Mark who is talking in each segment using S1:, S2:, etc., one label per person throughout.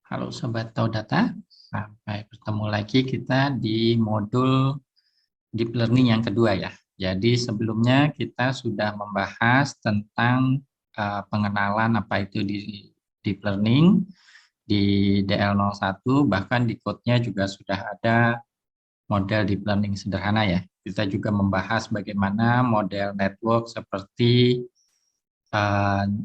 S1: Halo Sobat Tahu Data, sampai bertemu lagi kita di modul Deep Learning yang kedua ya. Jadi sebelumnya kita sudah membahas tentang pengenalan apa itu di Deep Learning, di DL01, bahkan di code-nya juga sudah ada model Deep Learning sederhana ya. Kita juga membahas bagaimana model network seperti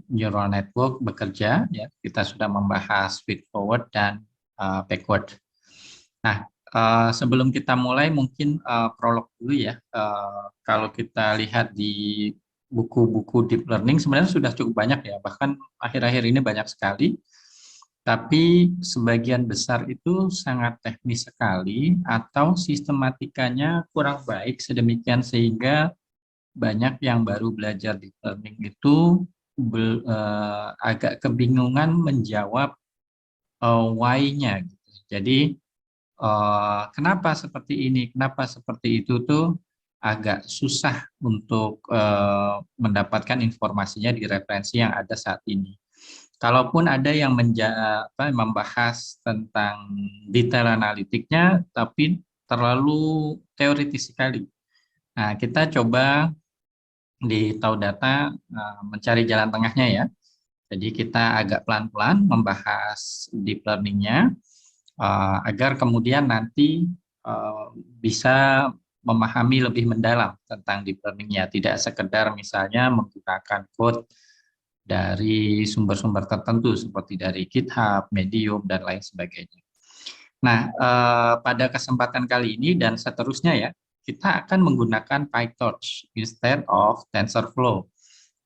S1: neural network bekerja ya. Kita sudah membahas feed forward dan backward. Nah, sebelum kita mulai mungkin prolog dulu ya. Kalau kita lihat di buku-buku deep learning sebenarnya sudah cukup banyak ya, bahkan akhir-akhir ini banyak sekali. Tapi sebagian besar itu sangat teknis sekali atau sistematikanya kurang baik sedemikian sehingga banyak yang baru belajar deep learning itu agak kebingungan menjawab why-nya gitu. Jadi kenapa seperti ini, kenapa seperti itu tuh agak susah untuk mendapatkan informasinya di referensi yang ada saat ini. Kalaupun ada yang membahas tentang detail analitiknya, tapi terlalu teoritis sekali. Nah, kita coba di Tahu Data mencari jalan tengahnya ya. Jadi kita agak pelan-pelan membahas deep learning-nya agar kemudian nanti bisa memahami lebih mendalam tentang deep learning-nya. Tidak sekedar misalnya menggunakan code dari sumber-sumber tertentu seperti dari GitHub, Medium, dan lain sebagainya. Nah, pada kesempatan kali ini dan seterusnya ya, kita akan menggunakan PyTorch instead of TensorFlow.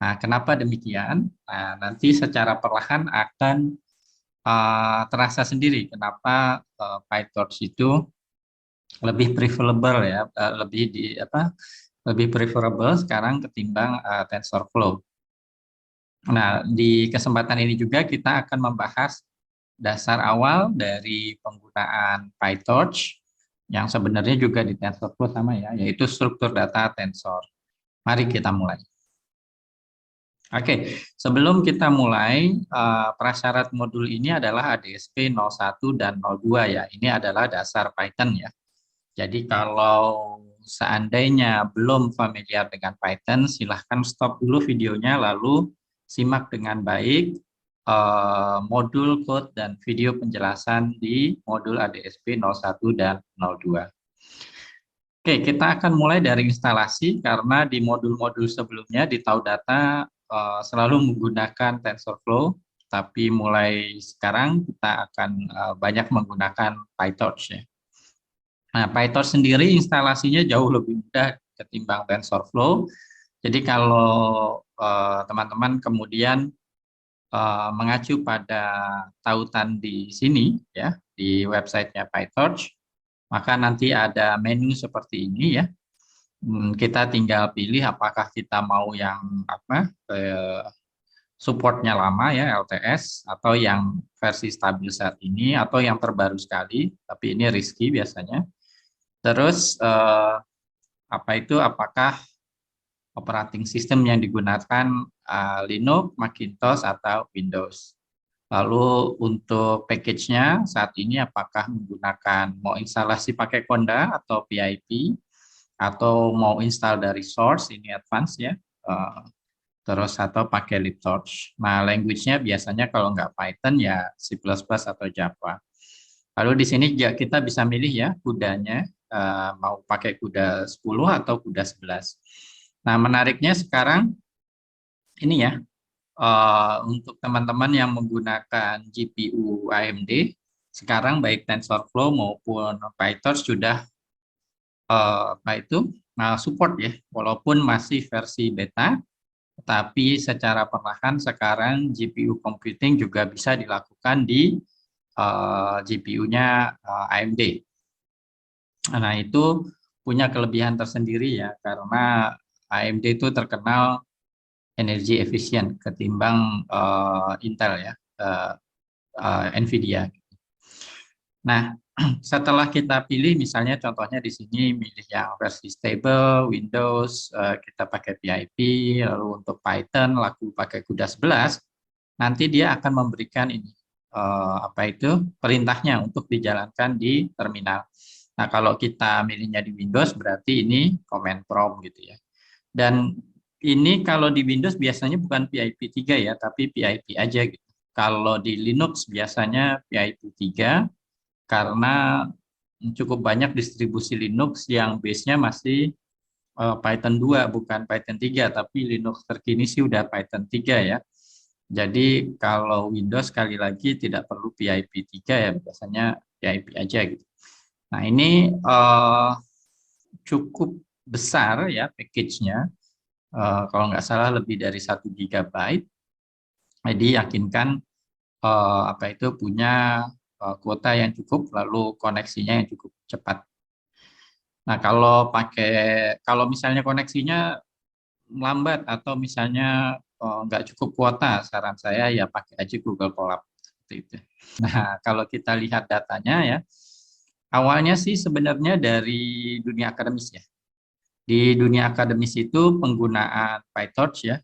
S1: Nah, kenapa demikian? Nah, nanti secara perlahan akan terasa sendiri kenapa PyTorch itu lebih preferable ya, lebih preferable sekarang ketimbang TensorFlow. Nah, di kesempatan ini juga kita akan membahas dasar awal dari penggunaan PyTorch yang sebenarnya juga di TensorFlow sama ya, yaitu struktur data tensor. Mari kita mulai. Oke, sebelum kita mulai, prasyarat modul ini adalah ADSP 01 dan 02 ya. Ini adalah dasar Python ya. Jadi kalau seandainya belum familiar dengan Python, silahkan stop dulu videonya lalu simak dengan baik modul code dan video penjelasan di modul ADSP 01 dan 02. Oke, kita akan mulai dari instalasi karena di modul-modul sebelumnya di Tahu Data selalu menggunakan TensorFlow, tapi mulai sekarang kita akan banyak menggunakan PyTorch ya. Nah, PyTorch sendiri instalasinya jauh lebih mudah ketimbang TensorFlow. Jadi kalau teman-teman kemudian mengacu pada tautan di sini ya, di websitenya PyTorch, maka nanti ada menu seperti ini ya. Kita tinggal pilih apakah kita mau yang supportnya lama ya LTS atau yang versi stabil saat ini atau yang terbaru sekali, tapi ini risky biasanya. Terus apakah operating system yang digunakan Linux, Macintosh atau Windows. Lalu untuk package-nya saat ini apakah menggunakan mau instalasi pakai Conda atau PIP atau mau install dari source ini advance ya. Terus atau pakai libtorch. Nah, language-nya biasanya kalau nggak Python ya C++ atau Java. Lalu di sini kita bisa milih ya kudanya, mau pakai kuda 10 atau kuda 11. Nah, menariknya sekarang ini ya, untuk teman-teman yang menggunakan GPU AMD, sekarang baik TensorFlow maupun PyTorch sudah support ya, walaupun masih versi beta, tetapi secara perlahan sekarang GPU computing juga bisa dilakukan di GPU-nya AMD. Nah, itu punya kelebihan tersendiri ya, karena AMD itu terkenal energi efisien ketimbang Intel ya, Nvidia. Nah, setelah kita pilih, misalnya contohnya di sini milih yang versi stable, Windows, kita pakai PIP, lalu untuk Python, laku pakai CUDA 11, nanti dia akan memberikan ini, apa itu perintahnya untuk dijalankan di terminal. Nah, kalau kita milihnya di Windows berarti ini command prompt gitu ya. Dan ini kalau di Windows biasanya bukan PIP3 ya, tapi PIP aja gitu. Kalau di Linux biasanya PIP3 karena cukup banyak distribusi Linux yang base-nya masih Python 2 bukan Python 3, tapi Linux terkini sih udah Python 3 ya. Jadi kalau Windows sekali lagi tidak perlu PIP3 ya, biasanya PIP aja gitu. Nah, ini cukup besar ya package-nya. Kalau nggak salah lebih dari 1 GB. Jadi yakinkan apa itu punya kuota yang cukup, lalu koneksinya yang cukup cepat. Nah, kalau misalnya koneksinya lambat atau misalnya nggak cukup kuota, saran saya ya pakai aja Google Colab seperti itu. Nah, kalau kita lihat datanya ya, awalnya sih sebenarnya dari dunia akademis ya. Di dunia akademis itu penggunaan PyTorch ya,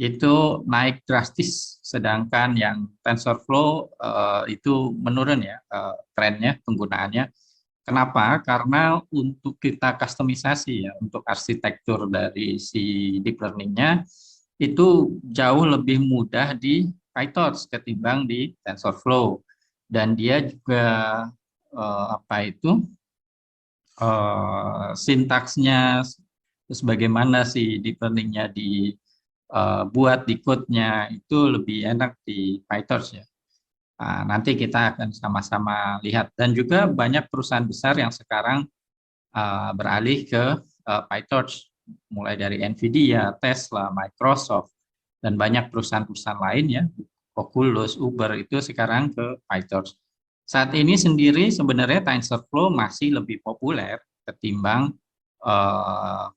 S1: itu naik drastis, sedangkan yang TensorFlow itu menurun ya trennya penggunaannya. Kenapa? Karena untuk kita kustomisasi ya, untuk arsitektur dari si deep learning-nya itu jauh lebih mudah di PyTorch ketimbang di TensorFlow. Dan dia juga apa itu sintaksnya, terus bagaimana sih deep learning-nya dibuat di code-nya itu lebih enak di PyTorch ya. Nah, nanti kita akan sama-sama lihat. Dan juga banyak perusahaan besar yang sekarang beralih ke PyTorch, mulai dari Nvidia, Tesla, Microsoft, dan banyak perusahaan-perusahaan lain ya, Oculus, Uber itu sekarang ke PyTorch. Saat ini sendiri sebenarnya TensorFlow masih lebih populer ketimbang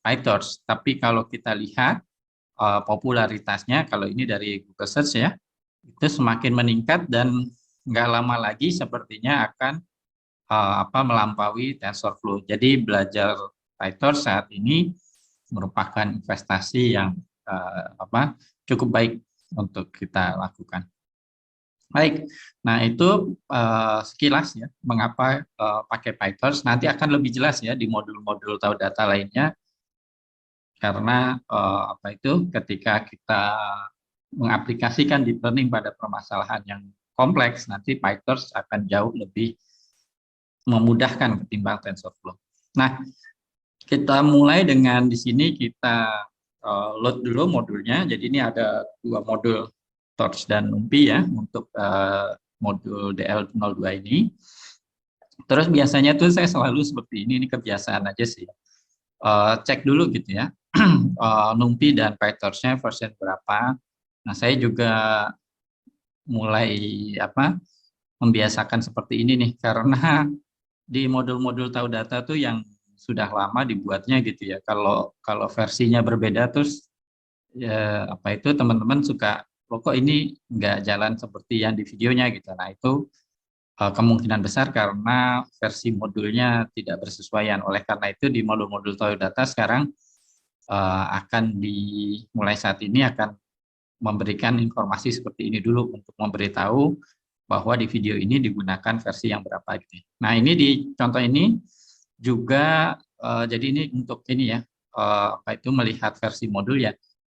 S1: PyTorch. Tapi kalau kita lihat popularitasnya, kalau ini dari Google Search ya, itu semakin meningkat dan nggak lama lagi sepertinya akan melampaui TensorFlow. Jadi belajar PyTorch saat ini merupakan investasi yang cukup baik untuk kita lakukan. Baik, nah itu sekilas ya mengapa pakai PyTorch. Nanti akan lebih jelas ya di modul-modul tahu data lainnya, karena ketika kita mengaplikasikan deep learning pada permasalahan yang kompleks, nanti PyTorch akan jauh lebih memudahkan ketimbang TensorFlow. Nah, kita mulai dengan di sini kita load dulu modulnya. Jadi ini ada 2 modul Torch dan NumPy ya untuk modul DL02 ini. Terus biasanya tuh saya selalu seperti ini kebiasaan aja sih. Cek dulu gitu ya. NumPy dan PyTorch-nya version berapa. Nah, saya juga mulai membiasakan seperti ini nih, karena di modul-modul tahu data tuh yang sudah lama dibuatnya gitu ya. Kalau versinya berbeda terus ya teman-teman suka kok ini nggak jalan seperti yang di videonya gitu. Nah, itu kemungkinan besar karena versi modulnya tidak bersesuaian. Oleh karena itu di modul-modul tahu data sekarang akan dimulai saat ini akan memberikan informasi seperti ini dulu untuk memberitahu bahwa di video ini digunakan versi yang berapa gitu. Nah, ini di contoh ini juga jadi ini untuk ini ya melihat versi modul ya.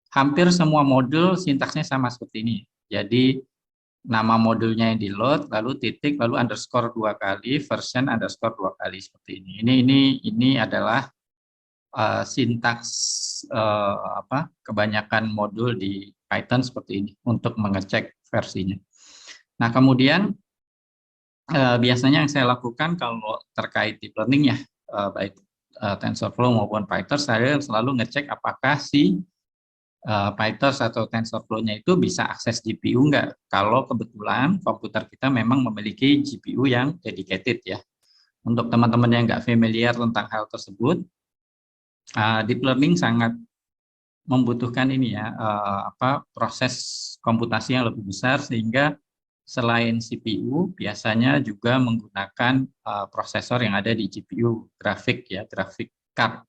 S1: Hampir semua modul sintaksnya sama seperti ini. Jadi nama modulnya yang di load, lalu titik, lalu underscore 2 kali, version underscore 2 kali seperti ini. Ini adalah sintaks kebanyakan modul di Python seperti ini untuk mengecek versinya. Nah, kemudian biasanya yang saya lakukan kalau terkait deep learning ya, baik TensorFlow maupun PyTorch, saya selalu ngecek apakah si PyTorch atau TensorFlow-nya itu bisa akses GPU enggak. Kalau kebetulan komputer kita memang memiliki GPU yang dedicated ya. Untuk teman-teman yang nggak familiar tentang hal tersebut, deep learning sangat membutuhkan ini ya, proses komputasi yang lebih besar, sehingga selain CPU biasanya juga menggunakan prosesor yang ada di GPU, grafik card.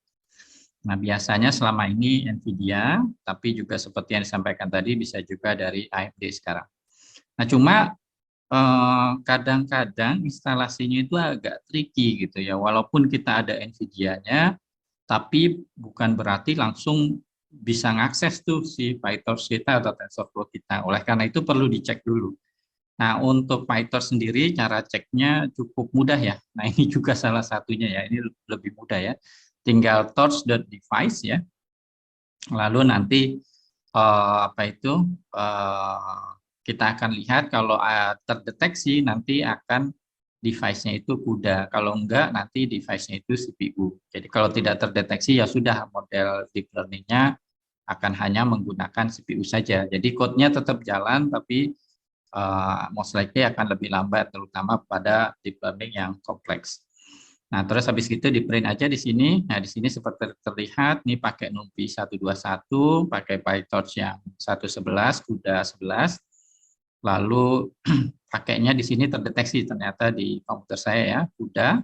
S1: Nah, biasanya selama ini Nvidia, tapi juga seperti yang disampaikan tadi bisa juga dari AMD sekarang. Nah, cuma kadang-kadang instalasinya itu agak tricky gitu ya. Walaupun kita ada NVIDIA-nya, tapi bukan berarti langsung bisa ngakses tuh si PyTorch kita atau TensorFlow kita. Oleh karena itu perlu dicek dulu. Nah, untuk PyTorch sendiri cara ceknya cukup mudah ya. Nah, ini juga salah satunya ya. Ini lebih mudah ya. Tinggal torch.device ya. Lalu nanti apa itu kita akan lihat kalau terdeteksi nanti akan device-nya itu CUDA. Kalau enggak nanti device-nya itu CPU. Jadi kalau tidak terdeteksi ya sudah model deep learning-nya akan hanya menggunakan CPU saja. Jadi code-nya tetap jalan tapi most likely akan lebih lambat terutama pada deep learning yang kompleks. Nah, terus habis itu di print aja di sini. Nah, di sini seperti terlihat nih pakai NumPy 121, pakai PyTorch yang 111, CUDA 11. Lalu pakainya di sini terdeteksi ternyata di komputer saya ya, CUDA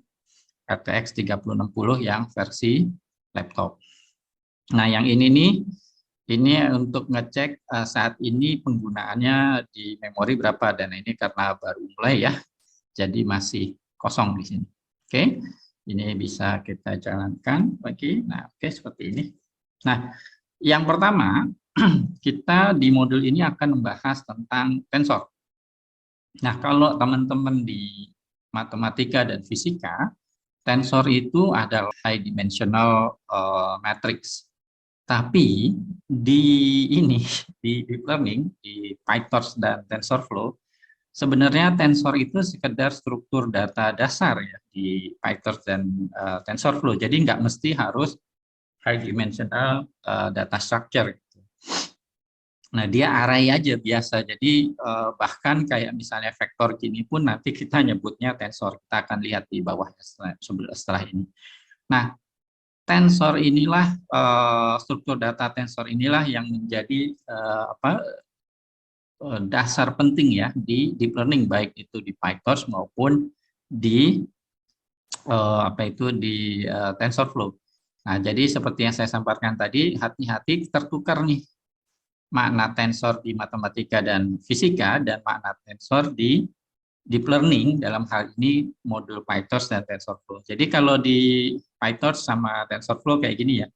S1: RTX 3060 yang versi laptop. Nah, yang ini nih ini untuk ngecek saat ini penggunaannya di memori berapa dan ini karena baru mulai ya. Jadi masih kosong di sini. Oke, ini bisa kita jalankan lagi. Nah, oke seperti ini. Nah, yang pertama kita di modul ini akan membahas tentang tensor. Nah, kalau teman-teman di matematika dan fisika, tensor itu adalah high dimensional matrix. Tapi di ini di deep learning, di PyTorch dan TensorFlow, sebenarnya tensor itu sekedar struktur data dasar ya di PyTorch dan TensorFlow. Jadi nggak mesti harus high dimensional data structure. Gitu. Nah dia array aja biasa. Jadi bahkan kayak misalnya vektor gini pun nanti kita nyebutnya tensor. Kita akan lihat di bawah setelah ini. Nah tensor inilah struktur data tensor inilah yang menjadi dasar penting ya di deep learning baik itu di PyTorch maupun di TensorFlow. Nah, jadi seperti yang saya sampaikan tadi, hati-hati tertukar nih makna tensor di matematika dan fisika dan makna tensor di deep learning dalam hal ini modul PyTorch dan TensorFlow. Jadi kalau di PyTorch sama TensorFlow kayak gini ya,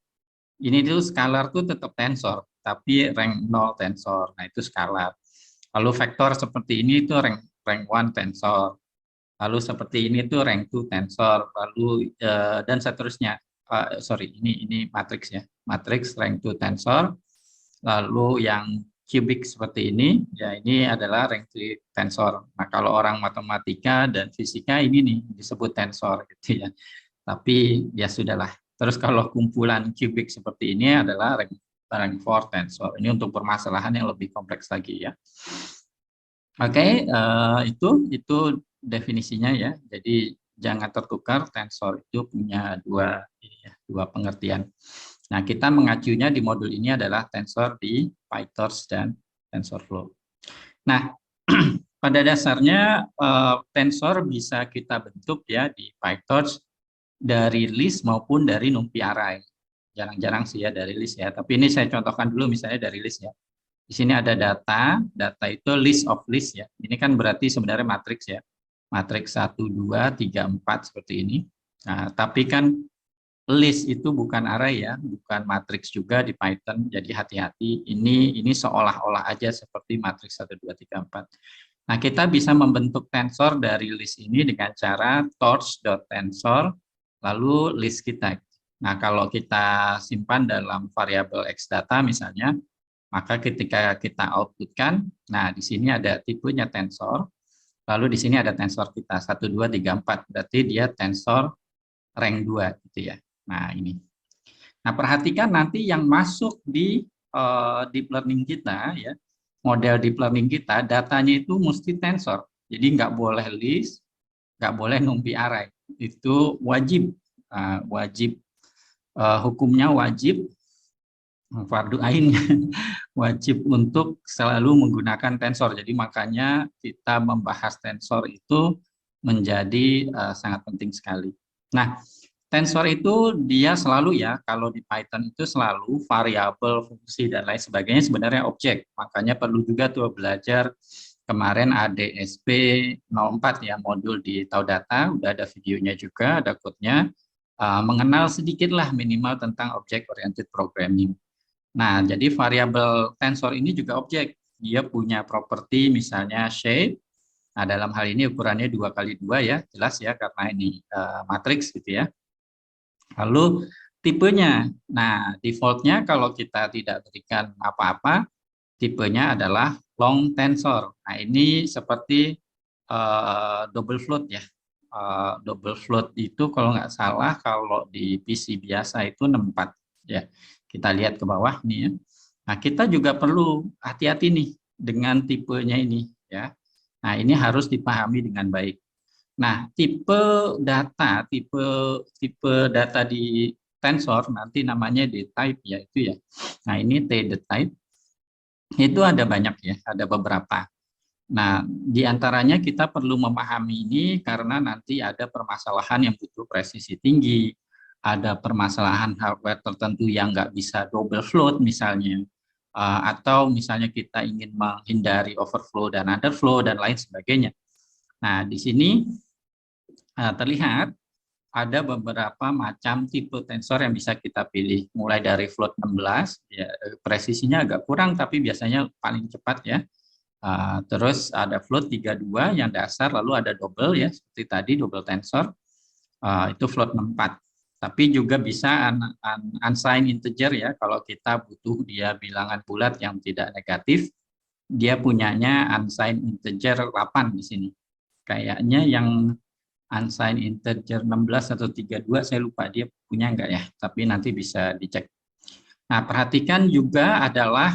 S1: ini tuh scalar tuh tetap tensor, tapi rank 0 tensor. Nah, itu scalar. Lalu vektor seperti ini itu rank 1 tensor. Lalu seperti ini tuh rank 2 tensor, lalu dan seterusnya. Ini matriks ya. Matriks rank 2 tensor. Lalu yang cubic seperti ini, ya ini adalah rank 3 tensor. Nah, kalau orang matematika dan fisika ini nih disebut tensor gitu ya. Tapi ya sudahlah. Terus kalau kumpulan cubic seperti ini adalah rank 4 tensor. Ini untuk permasalahan yang lebih kompleks lagi ya. Oke, itu definisinya ya. Jadi jangan tertukar, tensor itu punya dua pengertian. Nah, kita mengacunya di modul ini adalah tensor di PyTorch dan TensorFlow. Nah, pada dasarnya tensor bisa kita bentuk ya di PyTorch dari list maupun dari NumPy array. Jarang-jarang sih ya dari list ya, tapi ini saya contohkan dulu misalnya dari list ya. Di sini ada data itu list of list ya. Ini kan berarti sebenarnya matriks ya. Matriks 1, 2, 3, 4 seperti ini. Nah, tapi kan list itu bukan array ya, bukan matriks juga di Python. Jadi hati-hati, ini seolah-olah aja seperti matriks 1, 2, 3, 4. Nah, kita bisa membentuk tensor dari list ini dengan cara torch.tensor, lalu list kita. Nah, kalau kita simpan dalam variabel x data misalnya, maka ketika kita outputkan, nah di sini ada tipenya tensor, lalu di sini ada tensor kita 1, 2, 3, 4, berarti dia tensor rank 2 gitu ya. Nah ini. Nah perhatikan nanti yang masuk di deep learning kita ya, model deep learning kita, datanya itu mesti tensor. Jadi nggak boleh list, nggak boleh NumPy array. Itu wajib, hukumnya wajib fardu ain wajib untuk selalu menggunakan tensor. Jadi makanya kita membahas tensor itu menjadi sangat penting sekali. Nah, tensor itu dia selalu ya, kalau di Python itu selalu variabel, fungsi dan lain sebagainya sebenarnya objek. Makanya perlu juga tuh belajar kemarin ADSP 04 ya, modul di Taudata, udah ada videonya juga, ada code-nya, mengenal sedikitlah minimal tentang Object Oriented Programming. Nah, jadi variabel tensor ini juga objek. Dia punya properti misalnya shape. Nah, dalam hal ini ukurannya 2x2 ya, jelas ya karena ini matriks gitu ya. Lalu tipenya. Nah, defaultnya kalau kita tidak berikan apa-apa, tipenya adalah long tensor. Nah, ini seperti double float ya. Double float itu kalau nggak salah kalau di PC biasa itu 64 ya. Kita lihat ke bawah nih ya. Nah, kita juga perlu hati-hati nih dengan tipenya ini ya. Nah, ini harus dipahami dengan baik. Nah, tipe tipe data di tensor nanti namanya D-type ya itu ya. Nah, ini T-type itu ada banyak ya, ada beberapa. Nah, di antaranya kita perlu memahami ini karena nanti ada permasalahan yang butuh presisi tinggi, ada permasalahan hardware tertentu yang nggak bisa double float misalnya, atau misalnya kita ingin menghindari overflow dan underflow dan lain sebagainya. Nah, di sini terlihat ada beberapa macam tipe tensor yang bisa kita pilih, mulai dari float 16, ya, presisinya agak kurang tapi biasanya paling cepat ya. Terus ada float 32 yang dasar, lalu ada double ya, seperti tadi double tensor, itu float 64. Tapi juga bisa unsigned integer ya, kalau kita butuh dia bilangan bulat yang tidak negatif, dia punyanya unsigned integer 8 di sini. Kayaknya yang unsigned integer 16 atau 32, saya lupa dia punya enggak ya, tapi nanti bisa dicek. Nah, perhatikan juga adalah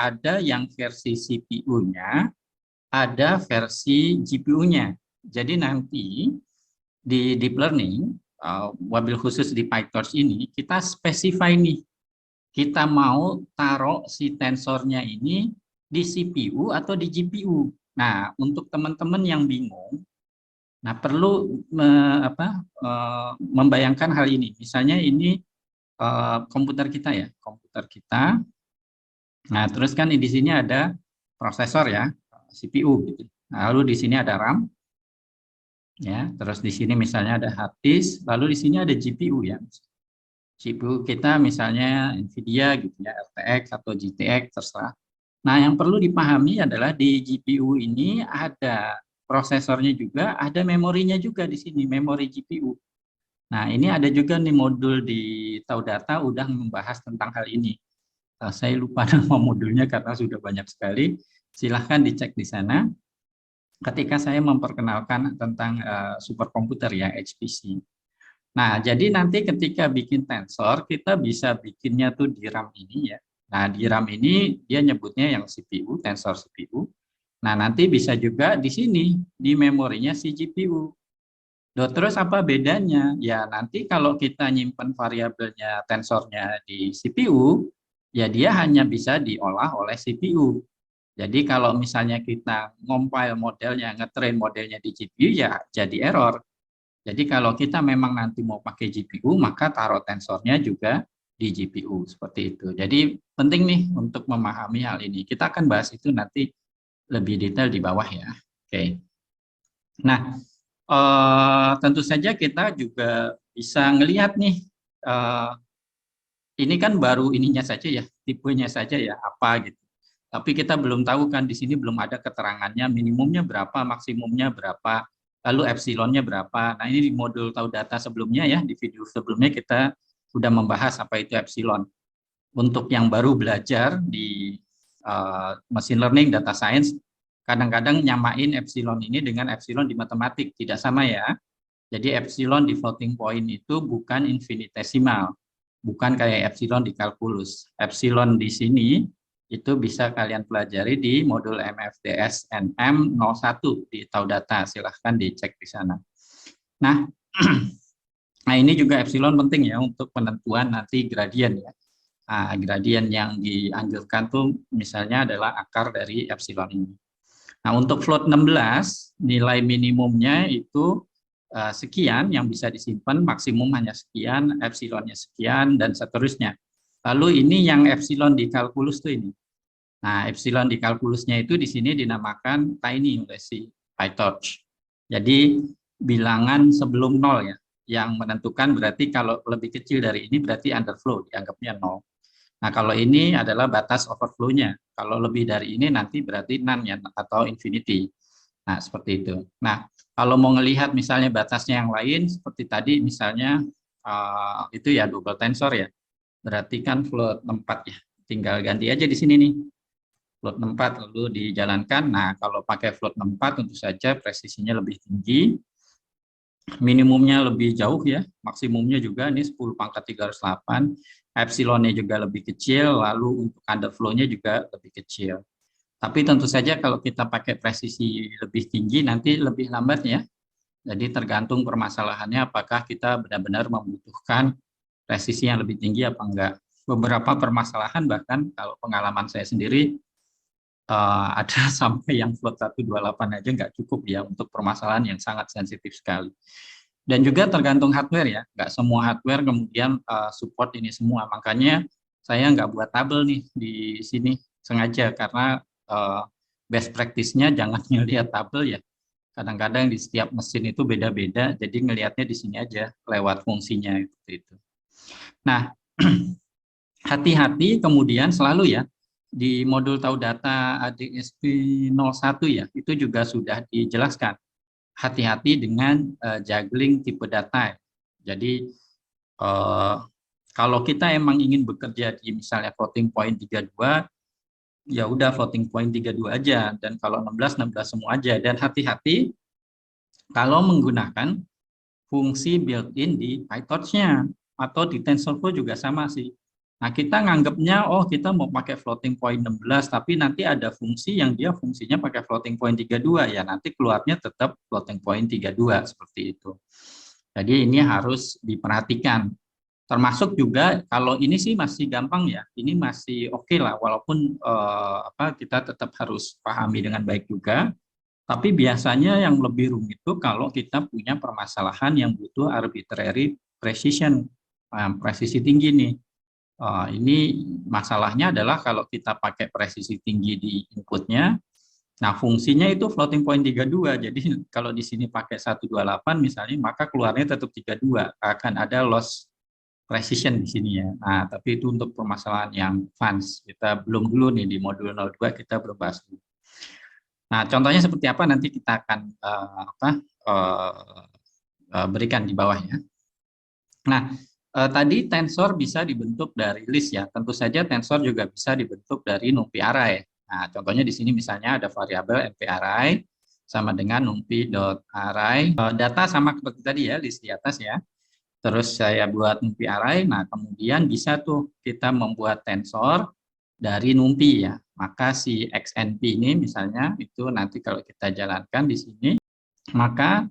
S1: ada yang versi CPU-nya, ada versi GPU-nya. Jadi nanti di deep learning, wabil khusus di PyTorch ini, kita spesify nih, kita mau taruh si tensornya ini di CPU atau di GPU. Nah, untuk teman-teman yang bingung, nah perlu membayangkan hal ini. Misalnya ini komputer kita ya, komputer kita. Nah, terus kan di sini ada prosesor ya, CPU gitu. Nah, lalu di sini ada RAM ya, terus di sini misalnya ada hard disk, lalu di sini ada GPU ya. GPU kita misalnya Nvidia gitu ya, RTX atau GTX terserah. Nah, yang perlu dipahami adalah di GPU ini ada prosesornya juga, ada memorinya juga di sini, memori GPU. Nah, ini ada juga nih modul di Taudata udah membahas tentang hal ini. Saya lupa nama modulnya karena sudah banyak sekali. Silahkan dicek di sana. Ketika saya memperkenalkan tentang superkomputer ya, HPC. Nah, jadi nanti ketika bikin tensor, kita bisa bikinnya tuh di RAM ini ya. Nah, di RAM ini dia nyebutnya yang CPU, tensor CPU. Nah, nanti bisa juga di sini, di memorinya si GPU. Terus apa bedanya? Ya, nanti kalau kita nyimpen variabelnya, tensornya di CPU, ya dia hanya bisa diolah oleh CPU. Jadi kalau misalnya kita ngompil modelnya, ngetrain modelnya di GPU, ya jadi error. Jadi kalau kita memang nanti mau pakai GPU, maka taruh tensornya juga di GPU, seperti itu. Jadi penting nih untuk memahami hal ini. Kita akan bahas itu nanti lebih detail di bawah ya. Oke. Nah, tentu saja kita juga bisa ngelihat nih, ini kan baru ininya saja ya, tipenya saja ya, apa gitu. Tapi kita belum tahu kan di sini belum ada keterangannya minimumnya berapa, maksimumnya berapa, lalu epsilonnya berapa. Nah, ini di modul tahu data sebelumnya ya, di video sebelumnya kita sudah membahas apa itu epsilon. Untuk yang baru belajar di machine learning, data science, kadang-kadang nyamain epsilon ini dengan epsilon di matematik, tidak sama ya. Jadi epsilon di floating point itu bukan infinitesimal, bukan kayak epsilon di kalkulus. Epsilon di sini itu bisa kalian pelajari di modul MFDS NM 01 di Taudata, silahkan dicek di sana. Nah, nah ini juga epsilon penting ya untuk penentuan nanti gradien ya. Nah, gradien yang dianjurkan tuh misalnya adalah akar dari epsilon ini. Nah, untuk float 16 nilai minimumnya itu sekian yang bisa disimpan, maksimum hanya sekian, epsilonnya sekian dan seterusnya. Lalu ini yang epsilon di kalkulus tuh ini. Nah, epsilon di kalkulusnya itu di sini dinamakan tiny oleh si PyTorch. Jadi bilangan sebelum nol ya, yang menentukan berarti kalau lebih kecil dari ini berarti underflow, dianggapnya nol. Nah, kalau ini adalah batas overflow-nya. Kalau lebih dari ini nanti berarti none ya, atau infinity. Nah, seperti itu. Nah, kalau mau melihat misalnya batasnya yang lain, seperti tadi misalnya itu ya double tensor ya, berarti kan float 4 ya. Tinggal ganti aja di sini nih, float 4 lalu dijalankan. Nah, kalau pakai float 4 tentu saja presisinya lebih tinggi, minimumnya lebih jauh ya, maksimumnya juga ini 10 pangkat 308, epsilonnya juga lebih kecil, lalu untuk underflow-nya juga lebih kecil. Tapi tentu saja kalau kita pakai presisi lebih tinggi nanti lebih lambat ya. Jadi tergantung permasalahannya apakah kita benar-benar membutuhkan presisi yang lebih tinggi apa enggak. Beberapa permasalahan bahkan kalau pengalaman saya sendiri ada sampai yang float 128 aja nggak cukup ya untuk permasalahan yang sangat sensitif sekali. Dan juga tergantung hardware ya, nggak semua hardware kemudian support ini semua. Makanya saya nggak buat tabel nih di sini sengaja karena best practice-nya jangan ngelihat tabel ya. Kadang-kadang di setiap mesin itu beda-beda, jadi ngelihatnya di sini aja lewat fungsinya itu. Nah, hati-hati kemudian selalu ya di modul tahu data ADSP 01 ya, itu juga sudah dijelaskan. Hati-hati dengan juggling tipe data. Jadi kalau kita emang ingin bekerja di misalnya floating point 32, ya udah floating point 32 aja, dan kalau 16 semua aja. Dan hati-hati kalau menggunakan fungsi built-in di PyTorch-nya atau di TensorFlow juga sama sih. Nah, kita nganggapnya oh kita mau pakai floating point 16 tapi nanti ada fungsi yang dia fungsinya pakai floating point 32 ya nanti keluarnya tetap floating point 32 seperti itu. Jadi ini harus diperhatikan. Termasuk juga kalau ini sih masih gampang ya. Ini masih oke lah walaupun kita tetap harus pahami dengan baik juga. Tapi biasanya yang lebih rumit itu kalau kita punya permasalahan yang butuh arbitrary precision, presisi tinggi nih. Ini masalahnya adalah kalau kita pakai presisi tinggi di inputnya, nah fungsinya itu floating point 32. Jadi kalau di sini pakai 128 misalnya, maka keluarnya tetap 32. Akan ada loss precision di sini ya. Nah, tapi itu untuk permasalahan yang advance. Kita belum dulu nih di modul 02 kita belum bahas dulu. Nah, contohnya seperti apa nanti kita akan berikan di bawah ya. Nah, tadi tensor bisa dibentuk dari list ya. Tentu saja tensor juga bisa dibentuk dari NumPy array. Nah, contohnya di sini misalnya ada variabel NP array sama dengan numpy.array. Data sama seperti tadi ya, list di atas ya. Terus saya buat NumPy array. Nah, kemudian bisa tuh kita membuat tensor dari NumPy ya. Maka si XNP ini misalnya itu nanti kalau kita jalankan di sini, maka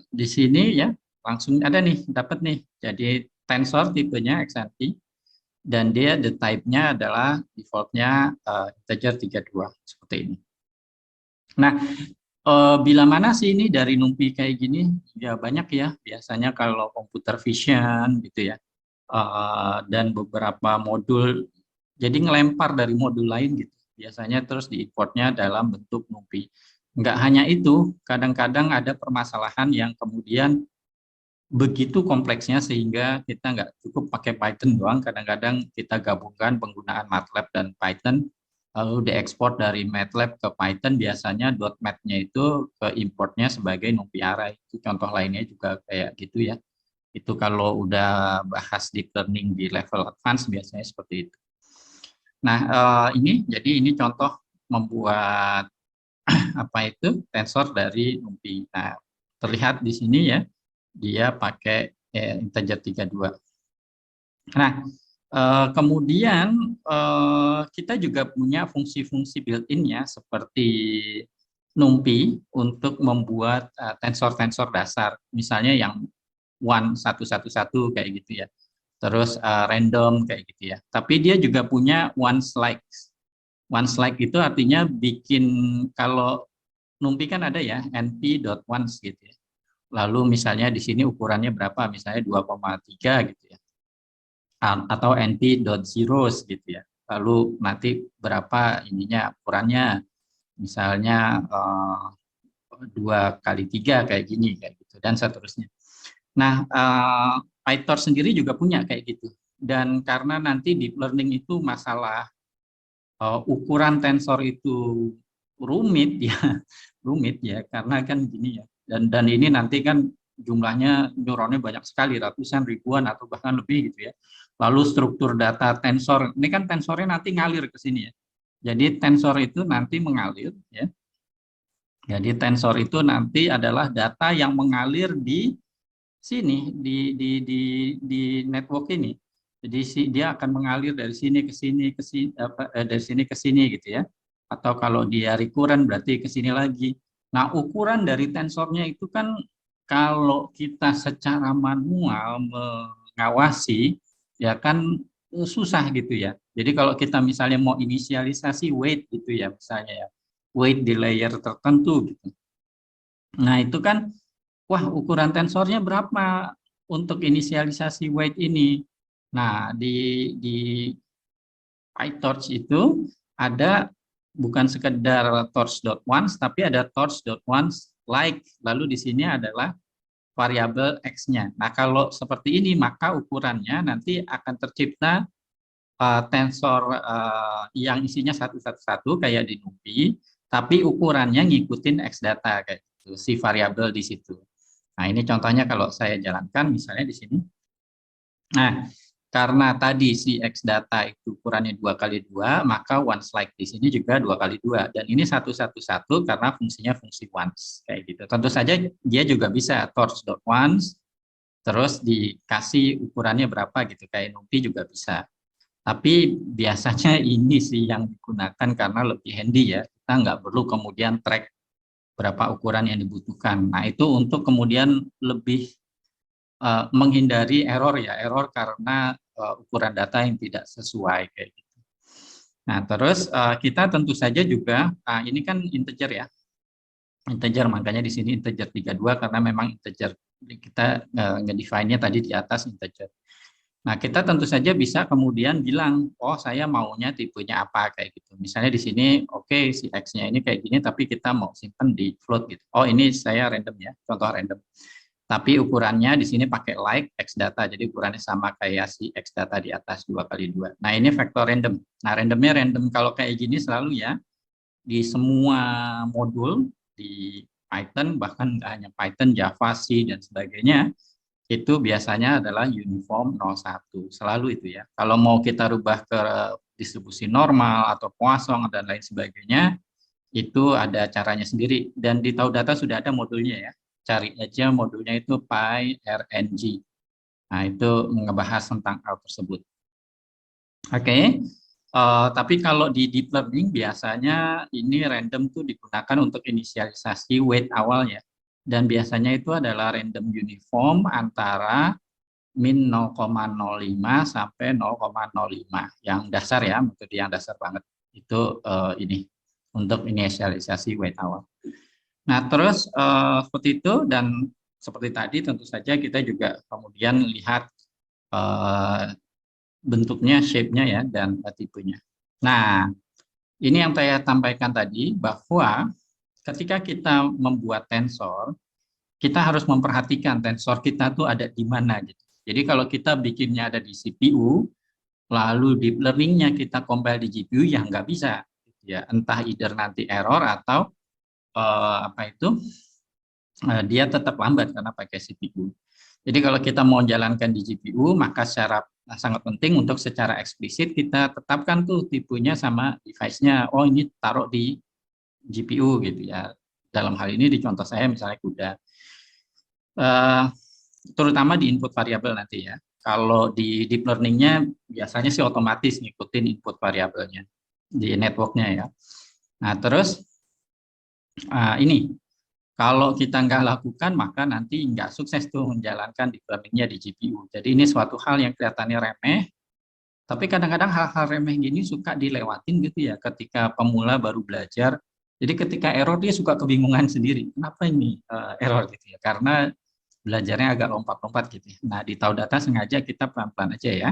S1: di sini ya langsung ada nih, dapat nih. Jadi tensor tipenya XNP dan dia the type-nya adalah default-nya integer 32 seperti ini. Nah, bila mana sih ini dari NumPy kayak gini? Ya banyak ya, biasanya kalau computer vision gitu ya. Dan beberapa modul jadi ngelempar dari modul lain gitu biasanya terus diimportnya dalam bentuk NumPy. Nggak hanya itu, kadang-kadang ada permasalahan yang kemudian begitu kompleksnya sehingga kita nggak cukup pakai Python doang, kadang-kadang kita gabungkan penggunaan MATLAB dan Python lalu diekspor dari MATLAB ke Python, biasanya .mat-nya itu ke importnya sebagai NumPy array. Itu contoh lainnya juga kayak gitu ya. Itu kalau udah bahas deep learning di level advance biasanya seperti itu. Nah, ini contoh membuat apa itu tensor dari NumPy. Nah, terlihat di sini ya, dia pakai integer 32. Nah, kemudian kita juga punya fungsi-fungsi built-in ya, seperti NumPy untuk membuat tensor-tensor dasar, misalnya yang 111 kayak gitu ya. Terus random kayak gitu ya. Tapi dia juga punya once-like. Once-like itu artinya bikin, kalau NumPy kan ada ya, np.once gitu ya. Lalu misalnya di sini ukurannya berapa, misalnya 2,3 gitu ya. Atau np.zeros gitu ya. lalu nanti berapa ininya ukurannya, misalnya 2 kali 3 kayak gini, kayak gitu, dan seterusnya. Nah, PyTorch sendiri juga punya kayak gitu. Dan karena nanti deep learning itu masalah ukuran tensor itu rumit ya, rumit ya, karena kan gini ya. Dan ini nanti kan jumlahnya neuronnya banyak sekali, ratusan, ribuan atau bahkan lebih gitu ya. Lalu struktur data tensor, ini kan tensornya nanti ngalir ke sini ya. Jadi tensor itu nanti mengalir ya. Jadi tensor itu nanti adalah data yang mengalir di sini di network ini. Jadi dia akan mengalir dari sini ke sini ke sini dari sini ke sini gitu ya. Atau kalau dia recurrent berarti ke sini lagi. Nah, ukuran dari tensornya itu kan kalau kita secara manual mengawasi ya kan susah gitu ya. Jadi kalau kita misalnya mau inisialisasi weight gitu ya misalnya ya. Weight di layer tertentu gitu. Nah, itu kan wah, ukuran tensornya berapa untuk inisialisasi weight ini? Nah, di PyTorch itu ada bukan sekedar torch.once, tapi ada torch.once like. Lalu di sini adalah variabel x-nya. Nah, kalau seperti ini, maka ukurannya nanti akan tercipta tensor yang isinya 111 kayak di NumPy, tapi ukurannya ngikutin x data kayak gitu, si variabel di situ. Nah, ini contohnya kalau saya jalankan misalnya di sini. Nah, karena tadi si X data itu ukurannya 2 kali 2, maka once like di sini juga 2 kali 2. Dan ini 111 karena fungsinya fungsi once. Kayak gitu. Tentu saja dia juga bisa torch.once, terus dikasih ukurannya berapa gitu. Kayak NumPy juga bisa. Tapi biasanya ini sih yang digunakan karena lebih handy ya. Kita nggak perlu kemudian track berapa ukuran yang dibutuhkan. Nah, itu untuk kemudian lebih menghindari error ya, error karena ukuran data yang tidak sesuai kayak gitu. Nah, terus kita tentu saja juga ini kan integer ya. Integer, makanya di sini integer 32 karena memang integer kita nge-define-nya tadi di atas integer. Nah, kita tentu saja bisa kemudian bilang, oh saya maunya tipenya apa kayak gitu. Misalnya di sini, oke, si X-nya ini kayak gini, tapi kita mau simpen di float gitu. Oh, ini saya random ya, contoh random. Tapi ukurannya di sini pakai like X data, jadi ukurannya sama kayak si X data di atas 2 kali 2. Nah, ini vektor random. Nah, randomnya random kalau kayak gini selalu ya, di semua modul, di Python, bahkan nggak hanya Python, Java, C, dan sebagainya, itu biasanya adalah uniform 01, selalu itu ya. Kalau mau kita rubah ke distribusi normal atau Poisson dan lain sebagainya, itu ada caranya sendiri. Dan di Taudata sudah ada modulnya ya. Cari aja modulnya itu PyRNG. Nah, itu ngebahas tentang hal tersebut. Oke. Tapi kalau di deep learning biasanya ini random tuh digunakan untuk inisialisasi weight awalnya. Dan biasanya itu adalah random uniform antara min 0,05 sampai 0,05 yang dasar ya, metode yang dasar banget itu ini untuk inisialisasi weight awal. Nah, terus seperti itu dan seperti tadi tentu saja kita juga kemudian lihat bentuknya, shape-nya ya dan tipenya. Nah, ini yang saya sampaikan tadi bahwa ketika kita membuat tensor, kita harus memperhatikan tensor kita tuh ada di mana gitu. Jadi kalau kita bikinnya ada di CPU, lalu deep learning-nya kita compile di GPU, ya nggak bisa. Ya, entah either nanti error atau dia tetap lambat karena pakai CPU. Jadi kalau kita mau jalankan di GPU, maka secara sangat penting untuk secara eksplisit kita tetapkan tuh tipenya sama device-nya. Oh, ini taruh di GPU gitu ya. Dalam hal ini di contoh saya misalnya CUDA. Terutama di input variabel nanti ya. Kalau di deep learning-nya biasanya sih otomatis ngikutin input variabelnya di network-nya ya. Nah, terus ini kalau kita nggak lakukan maka nanti nggak sukses tuh menjalankan deep learning-nya di GPU. Jadi ini suatu hal yang kelihatannya remeh, tapi kadang-kadang hal-hal remeh gini suka dilewatin gitu ya ketika pemula baru belajar. Jadi ketika error dia suka kebingungan sendiri. Kenapa ini error gitu ya? Karena belajarnya agak lompat-lompat gitu ya. Nah, di Taudata sengaja kita pelan-pelan aja ya.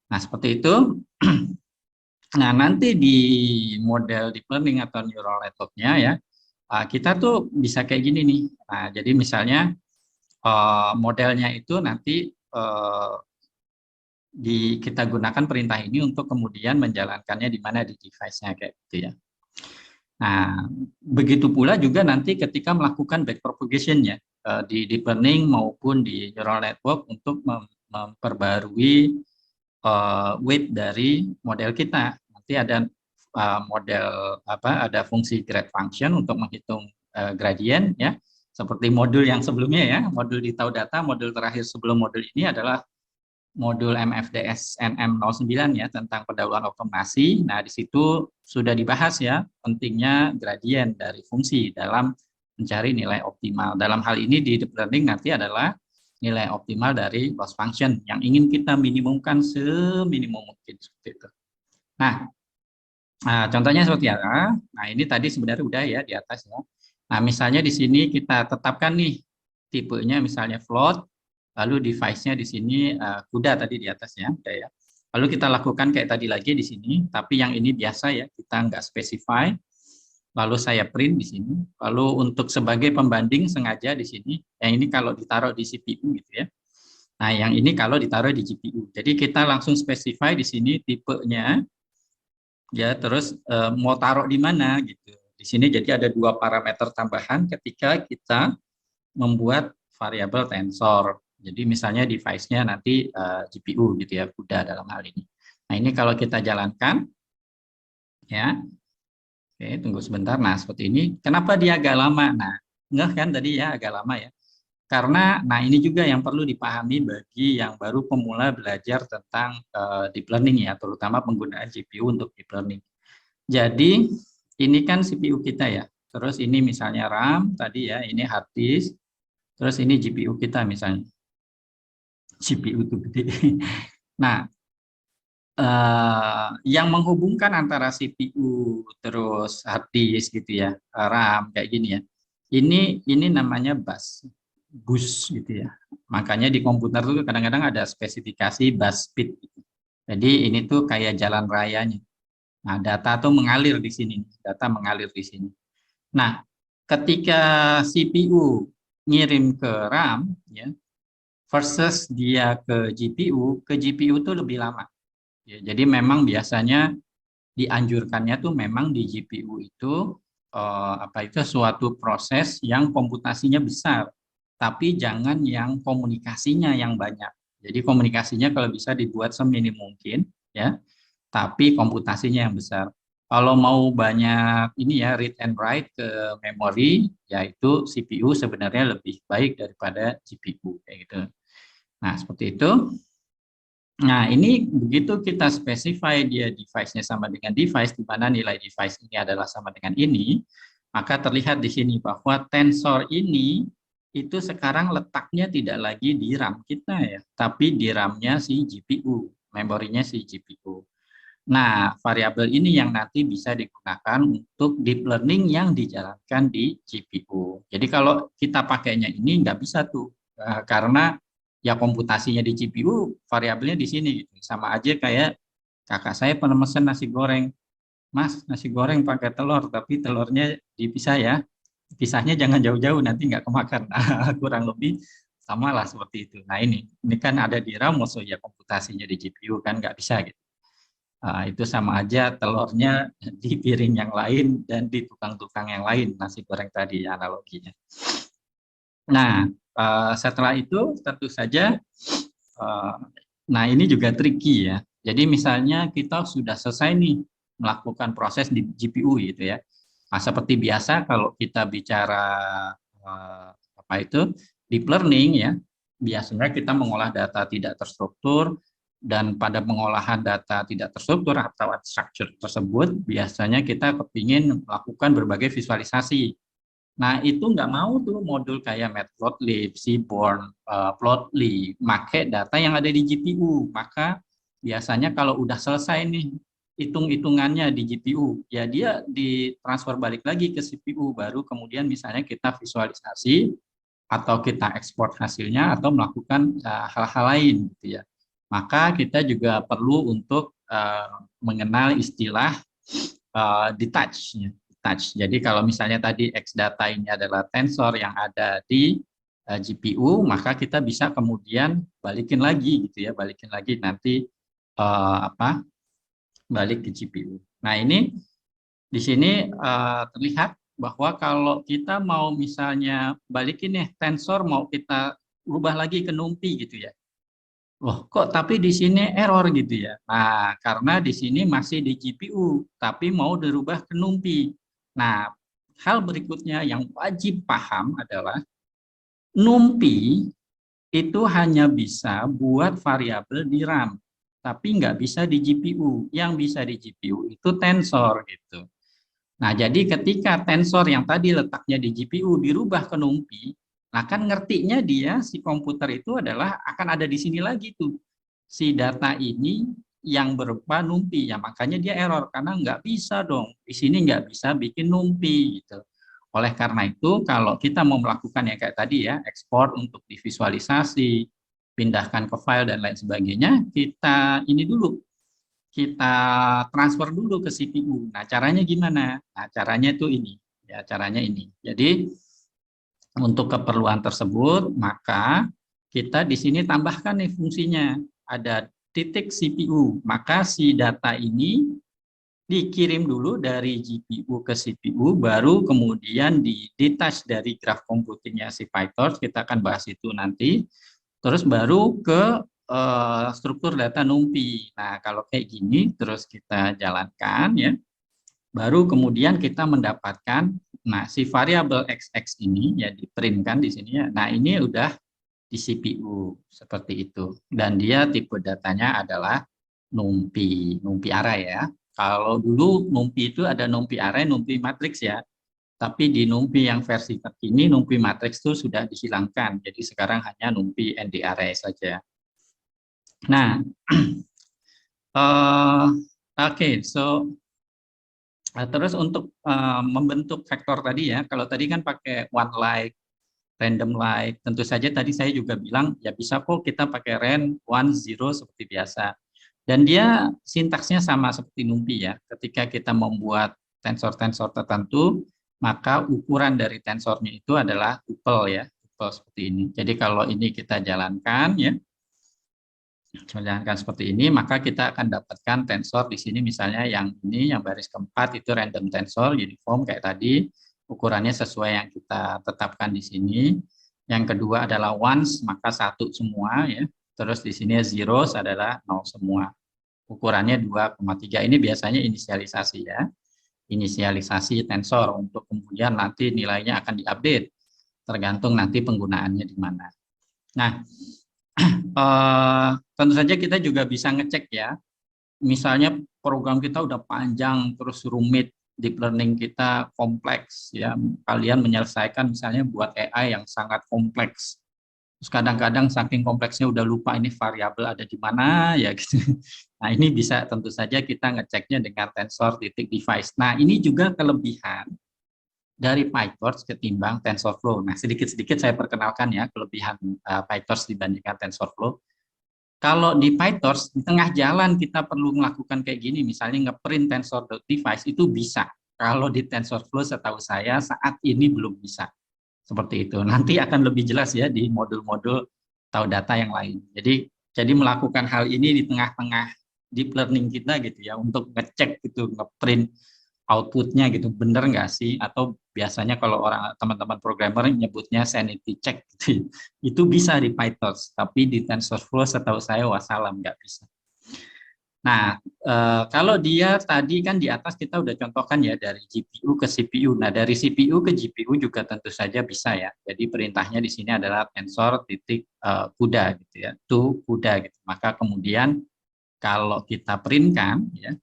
S1: Nah, seperti itu. Nah, nanti di model deep learning atau neural network-nya ya, kita tuh bisa kayak gini nih. Nah, jadi misalnya modelnya itu nanti kita gunakan perintah ini untuk kemudian menjalankannya di mana di device-nya kayak gitu ya. Nah, begitu pula juga nanti ketika melakukan backpropagation-nya di deep learning maupun di neural network untuk memperbarui weight dari model kita. Nanti ada model ada fungsi grad function untuk menghitung gradient ya. Seperti modul yang sebelumnya ya, modul di tau data, modul terakhir sebelum modul ini adalah modul MFDS NM09 ya tentang pendahuluan otomasi. Nah, di situ sudah dibahas ya pentingnya gradient dari fungsi dalam mencari nilai optimal. Dalam hal ini di deep learning nanti adalah nilai optimal dari loss function yang ingin kita minimumkan seminimum mungkin seperti itu. Nah, contohnya seperti apa? Nah, ini tadi sebenarnya udah ya di atas ya. Nah, misalnya di sini kita tetapkan nih tipenya misalnya float, lalu device-nya di sini kuda tadi di atasnya, udah ya. Lalu kita lakukan kayak tadi lagi di sini, tapi yang ini biasa ya, kita nggak specify. Lalu saya print di sini. Lalu untuk sebagai pembanding sengaja di sini, yang ini kalau ditaruh di CPU gitu ya. Nah, yang ini kalau ditaruh di GPU. Jadi kita langsung specify di sini tipenya, ya terus mau taruh di mana gitu. Di sini jadi ada dua parameter tambahan ketika kita membuat variabel tensor. Jadi misalnya device-nya nanti GPU gitu ya, CUDA dalam hal ini. Nah, ini kalau kita jalankan ya. Oke, tunggu sebentar. Nah, seperti ini. Kenapa dia agak lama? Nah, enggak kan tadi ya agak lama ya. Karena nah ini juga yang perlu dipahami bagi yang baru pemula belajar tentang deep learning ya, terutama penggunaan GPU untuk deep learning. Jadi ini kan CPU kita ya. Terus ini misalnya RAM tadi ya, ini hard disk. Terus ini GPU kita misalnya. GPU itu gede. Nah, yang menghubungkan antara CPU terus hard disk gitu ya, RAM kayak gini ya. Ini namanya bus gitu ya. Makanya di komputer tuh kadang-kadang ada spesifikasi bus speed gitu. Jadi ini tuh kayak jalan rayanya. Nah, data tuh mengalir di sini, data mengalir di sini. Nah, ketika CPU ngirim ke RAM ya versus dia ke GPU tuh lebih lama. Ya, jadi memang biasanya dianjurkannya tuh memang di GPU itu itu suatu proses yang komputasinya besar, tapi jangan yang komunikasinya yang banyak. Jadi komunikasinya kalau bisa dibuat seminim mungkin, ya, tapi komputasinya yang besar. Kalau mau banyak ini ya read and write ke memori, yaitu CPU sebenarnya lebih baik daripada GPU kayak gitu. Nah, seperti itu. Nah, ini begitu kita specify dia device-nya sama dengan device, di mana nilai device ini adalah sama dengan ini, maka terlihat di sini bahwa tensor ini itu sekarang letaknya tidak lagi di RAM kita ya, tapi di RAM-nya si GPU, memorinya si GPU. Nah, variabel ini yang nanti bisa digunakan untuk deep learning yang dijalankan di GPU. Jadi kalau kita pakainya ini nggak bisa tuh, karena ya komputasinya di GPU, variabelnya di sini gitu. Sama aja kayak kakak saya pernah mesen nasi goreng, Mas nasi goreng pakai telur, tapi telurnya dipisah ya, pisahnya jangan jauh-jauh nanti nggak kemakan. Nah, kurang lebih sama lah seperti itu. Nah ini kan ada di RAM, maksudnya komputasinya di GPU kan nggak bisa gitu. Itu sama aja telurnya di piring yang lain dan di tukang-tukang yang lain, nasi goreng tadi analoginya. Nah, setelah itu tentu saja, nah ini juga tricky ya. Jadi misalnya kita sudah selesai nih melakukan proses di GPU gitu ya. Nah, seperti biasa kalau kita bicara apa itu deep learning ya, biasanya kita mengolah data tidak terstruktur, dan pada pengolahan data tidak terstruktur atau structure tersebut biasanya kita kepingin melakukan berbagai visualisasi. Nah, itu nggak mau tuh modul kayak Matplotlib, Seaborn, Plotly, make data yang ada di GPU. Maka biasanya kalau udah selesai nih hitung-hitungannya di GPU, ya dia ditransfer balik lagi ke CPU, baru kemudian misalnya kita visualisasi atau kita ekspor hasilnya atau melakukan hal-hal lain gitu ya. Maka kita juga perlu untuk mengenal istilah detach. Detach. Jadi kalau misalnya tadi X data ini adalah tensor yang ada di GPU, maka kita bisa kemudian balikin lagi gitu ya, balikin lagi nanti balik ke GPU. Nah ini di sini terlihat bahwa kalau kita mau misalnya balikin nih tensor mau kita rubah lagi ke NumPy gitu ya. Loh, kok tapi di sini error gitu ya. Nah, karena di sini masih di GPU, tapi mau dirubah ke NumPy. Nah, hal berikutnya yang wajib paham adalah NumPy itu hanya bisa buat variabel di RAM, tapi nggak bisa di GPU. Yang bisa di GPU itu tensor gitu. Nah, jadi ketika tensor yang tadi letaknya di GPU dirubah ke NumPy, nah kan ngertinya dia si komputer itu adalah akan ada di sini lagi tuh. Si data ini yang berupa NumPy, ya makanya dia error karena nggak bisa dong. Di sini nggak bisa bikin NumPy gitu. Oleh karena itu, kalau kita mau melakukan yang kayak tadi ya, ekspor untuk divisualisasi, pindahkan ke file dan lain sebagainya, kita ini dulu kita transfer dulu ke CPU. Nah, caranya gimana? Nah, caranya itu ini. Ya, caranya ini. Jadi, untuk keperluan tersebut, maka kita di sini tambahkan nih fungsinya. Ada titik CPU. Maka si data ini dikirim dulu dari GPU ke CPU, baru kemudian di-detach dari graph computingnya si PyTorch, kita akan bahas itu nanti, terus baru ke struktur data NumPy. Nah, kalau kayak gini, terus kita jalankan ya, baru kemudian kita mendapatkan, nah si variabel XX ini ya diprintkan di sini ya, nah ini udah di CPU, seperti itu. Dan dia tipe datanya adalah NumPy, NumPy array ya. Kalau dulu NumPy itu ada NumPy array, NumPy matrix ya. Tapi di NumPy yang versi terkini, NumPy matrix itu sudah dihilangkan. Jadi sekarang hanya NumPy ND array saja. Nah, so terus untuk membentuk vektor tadi ya, kalau tadi kan pakai one like, random like, tentu saja tadi saya juga bilang ya bisa kok kita pakai ren, one, zero seperti biasa. Dan dia sintaksnya sama seperti NumPy ya. Ketika kita membuat tensor-tensor tertentu, maka ukuran dari tensornya itu adalah tuple ya, tuple seperti ini. Jadi kalau ini kita jalankan ya, jalankan seperti ini, maka kita akan dapatkan tensor di sini misalnya yang ini, yang baris keempat itu random tensor uniform kayak tadi, ukurannya sesuai yang kita tetapkan di sini. Yang kedua adalah ones, maka satu semua ya. Terus di sini zeros adalah nol semua. Ukurannya 2,3. Ini biasanya inisialisasi ya. Inisialisasi tensor untuk kemudian nanti nilainya akan diupdate tergantung nanti penggunaannya di mana. Nah, tentu saja kita juga bisa ngecek ya. Misalnya program kita udah panjang terus rumit, deep learning kita kompleks ya. Kalian menyelesaikan misalnya buat AI yang sangat kompleks. Terus kadang-kadang saking kompleksnya udah lupa ini variabel ada di mana ya gitu. Nah, ini bisa tentu saja kita ngeceknya dengan tensor titik device. Nah, ini juga kelebihan dari PyTorch ketimbang TensorFlow. Nah, sedikit-sedikit saya perkenalkan ya kelebihan PyTorch dibandingkan TensorFlow. Kalau di PyTorch, di tengah jalan kita perlu melakukan kayak gini, misalnya ngeprint tensor.device itu bisa. Kalau di TensorFlow setahu saya saat ini belum bisa. Seperti itu. Nanti akan lebih jelas ya di modul-modul tahu data yang lain. Jadi melakukan hal ini di tengah-tengah deep learning kita gitu ya, untuk ngecek gitu, ngeprint outputnya gitu, bener nggak sih? Atau biasanya kalau orang teman-teman programmer nyebutnya sanity check gitu, itu bisa di PyTorch, tapi di TensorFlow setahu saya wassalam nggak bisa. Nah, kalau dia tadi kan di atas kita udah contohkan ya dari GPU ke CPU. Nah, dari CPU ke GPU juga tentu saja bisa ya. Jadi perintahnya di sini adalah tensor titik kuda gitu ya, to kuda gitu. Maka kemudian kalau kita printkan ya,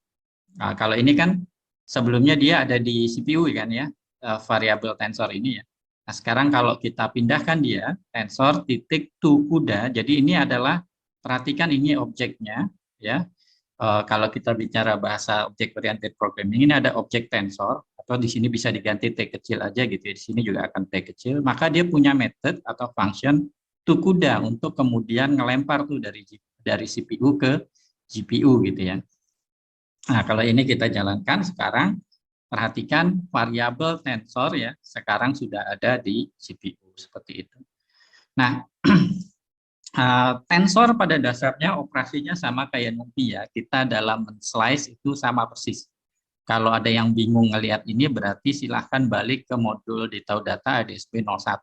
S1: kalau ini kan sebelumnya dia ada di CPU kan ya, variabel tensor ini ya. Nah, sekarang kalau kita pindahkan dia tensor titik to kuda, jadi ini adalah perhatikan ini objeknya ya. Kalau kita bicara bahasa object oriented programming, ini ada objek tensor atau di sini bisa diganti T kecil aja gitu ya. Di sini juga akan T kecil. Maka dia punya method atau function to kuda untuk kemudian ngelempar tuh dari CPU ke GPU gitu ya. Nah, kalau ini kita jalankan sekarang, perhatikan variabel tensor ya, sekarang sudah ada di CPU seperti itu. Nah, tensor pada dasarnya operasinya sama kayak NumPy ya. Kita dalam men-slice itu sama persis. Kalau ada yang bingung ngelihat ini, berarti silahkan balik ke modul detail data ADSP01.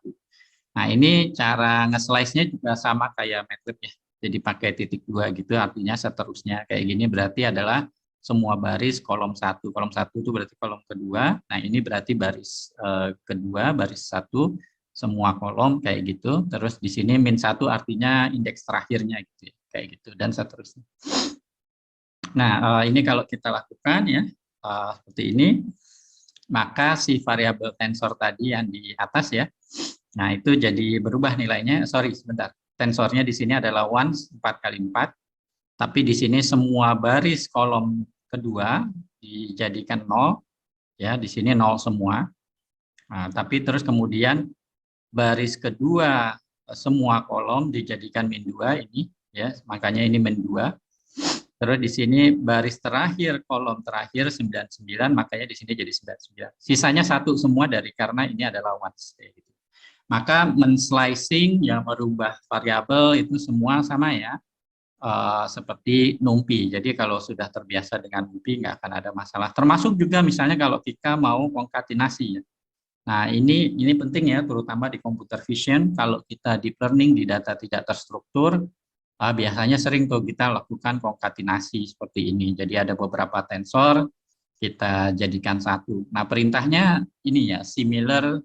S1: Nah, ini cara nge-slice-nya juga sama kayak MATLAB ya. Jadi pakai titik dua gitu, artinya seterusnya. Kayak gini berarti adalah semua baris kolom satu. Kolom satu itu berarti kolom kedua. Nah, ini berarti baris kedua, baris satu, semua kolom kayak gitu. Terus di sini min satu artinya indeks terakhirnya gitu ya. Kayak gitu, dan seterusnya. Nah, ini kalau kita lakukan ya, seperti ini, maka si variabel tensor tadi yang di atas ya, nah itu jadi berubah nilainya, sorry sebentar, tensornya di sini adalah ones 4 kali 4, tapi di sini semua baris kolom kedua dijadikan 0, ya di sini 0 semua, nah, tapi terus kemudian baris kedua semua kolom dijadikan min 2 ini, ya makanya ini min 2. Terus di sini baris terakhir, kolom terakhir 99, makanya di sini jadi 99. Sisanya satu semua dari karena ini adalah ones. Gitu. Maka men-slicing yang merubah variabel itu semua sama ya, seperti NumPy. Jadi kalau sudah terbiasa dengan NumPy nggak akan ada masalah. Termasuk juga misalnya kalau kita mau konkatenasi ya. Nah ini penting ya, terutama di computer vision. Kalau kita deep learning di data tidak terstruktur, biasanya sering tuh kita lakukan konkatenasi seperti ini. Jadi ada beberapa tensor kita jadikan satu. Nah perintahnya ini ya similar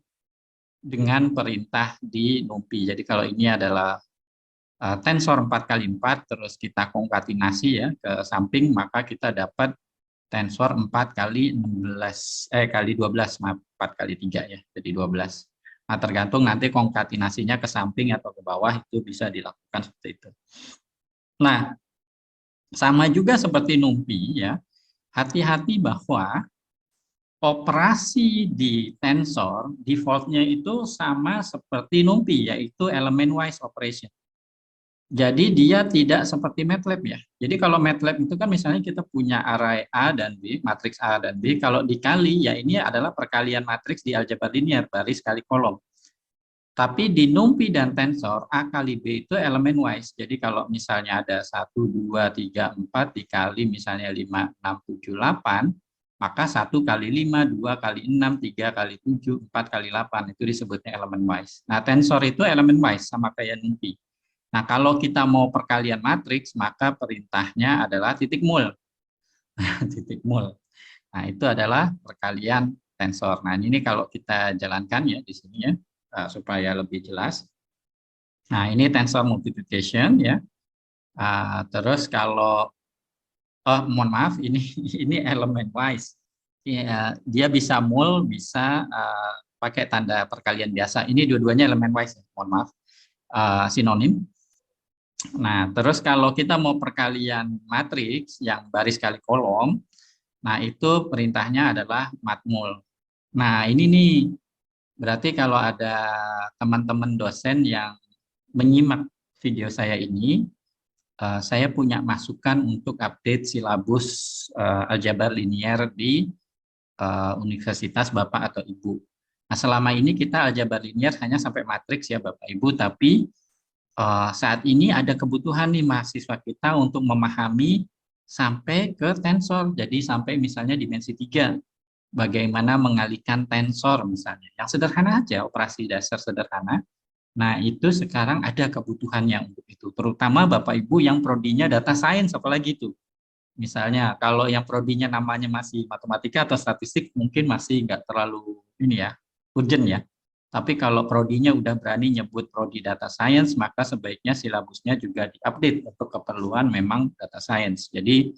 S1: dengan perintah di NumPy. Jadi kalau ini adalah tensor 4 kali 4 terus kita konkatenasi ya ke samping, maka kita dapat tensor 4 kali 16 kali 12, maaf 4 kali 3 ya. Jadi 12. Nah, tergantung nanti konkatenasinya ke samping atau ke bawah itu bisa dilakukan seperti itu. Nah, sama juga seperti NumPy ya. Hati-hati bahwa operasi di tensor defaultnya itu sama seperti NumPy, yaitu element wise operation. Jadi dia tidak seperti MATLAB ya. Jadi kalau MATLAB itu kan misalnya kita punya array A dan B, matriks A dan B, kalau dikali ya ini adalah perkalian matriks di aljabar linear, baris kali kolom. Tapi di NumPy dan tensor, A kali B itu elemen wise. Jadi kalau misalnya ada 1, 2, 3, 4 dikali misalnya 5, 6, 7, 8, maka 1 kali 5, 2 kali 6, 3 kali 7, 4 kali 8. Itu disebutnya elemen wise. Nah, tensor itu elemen wise, sama kayak NumPy. Nah, kalau kita mau perkalian matriks, maka perintahnya adalah titik mul. Titik mul. Nah, itu adalah perkalian tensor. Nah, ini kalau kita jalankan ya di sini ya, supaya lebih jelas. Nah, ini tensor multiplication ya. Terus kalau, mohon maaf, ini ini elemen wise. Ya, dia bisa mul, bisa pakai tanda perkalian biasa. Ini dua-duanya elemen wise, mohon maaf, sinonim. Nah, terus kalau kita mau perkalian matriks yang baris kali kolom, nah itu perintahnya adalah matmul. Nah, ini nih, berarti kalau ada teman-teman dosen yang menyimak video saya ini, saya punya masukan untuk update silabus aljabar linier di Universitas Bapak atau Ibu. Nah, selama ini kita aljabar linier hanya sampai matriks ya Bapak Ibu, tapi saat ini ada kebutuhan nih mahasiswa kita untuk memahami sampai ke tensor. Jadi sampai misalnya dimensi 3. Bagaimana mengalihkan tensor misalnya. Yang sederhana aja, operasi dasar sederhana. Nah, itu sekarang ada kebutuhannya untuk itu. Terutama Bapak Ibu yang prodinya data science apalagi itu. Misalnya kalau yang prodinya namanya masih matematika atau statistik mungkin masih nggak terlalu ini ya, urgent ya. Tapi kalau prodinya udah berani nyebut prodi data science, maka sebaiknya silabusnya juga diupdate untuk keperluan memang data science. Jadi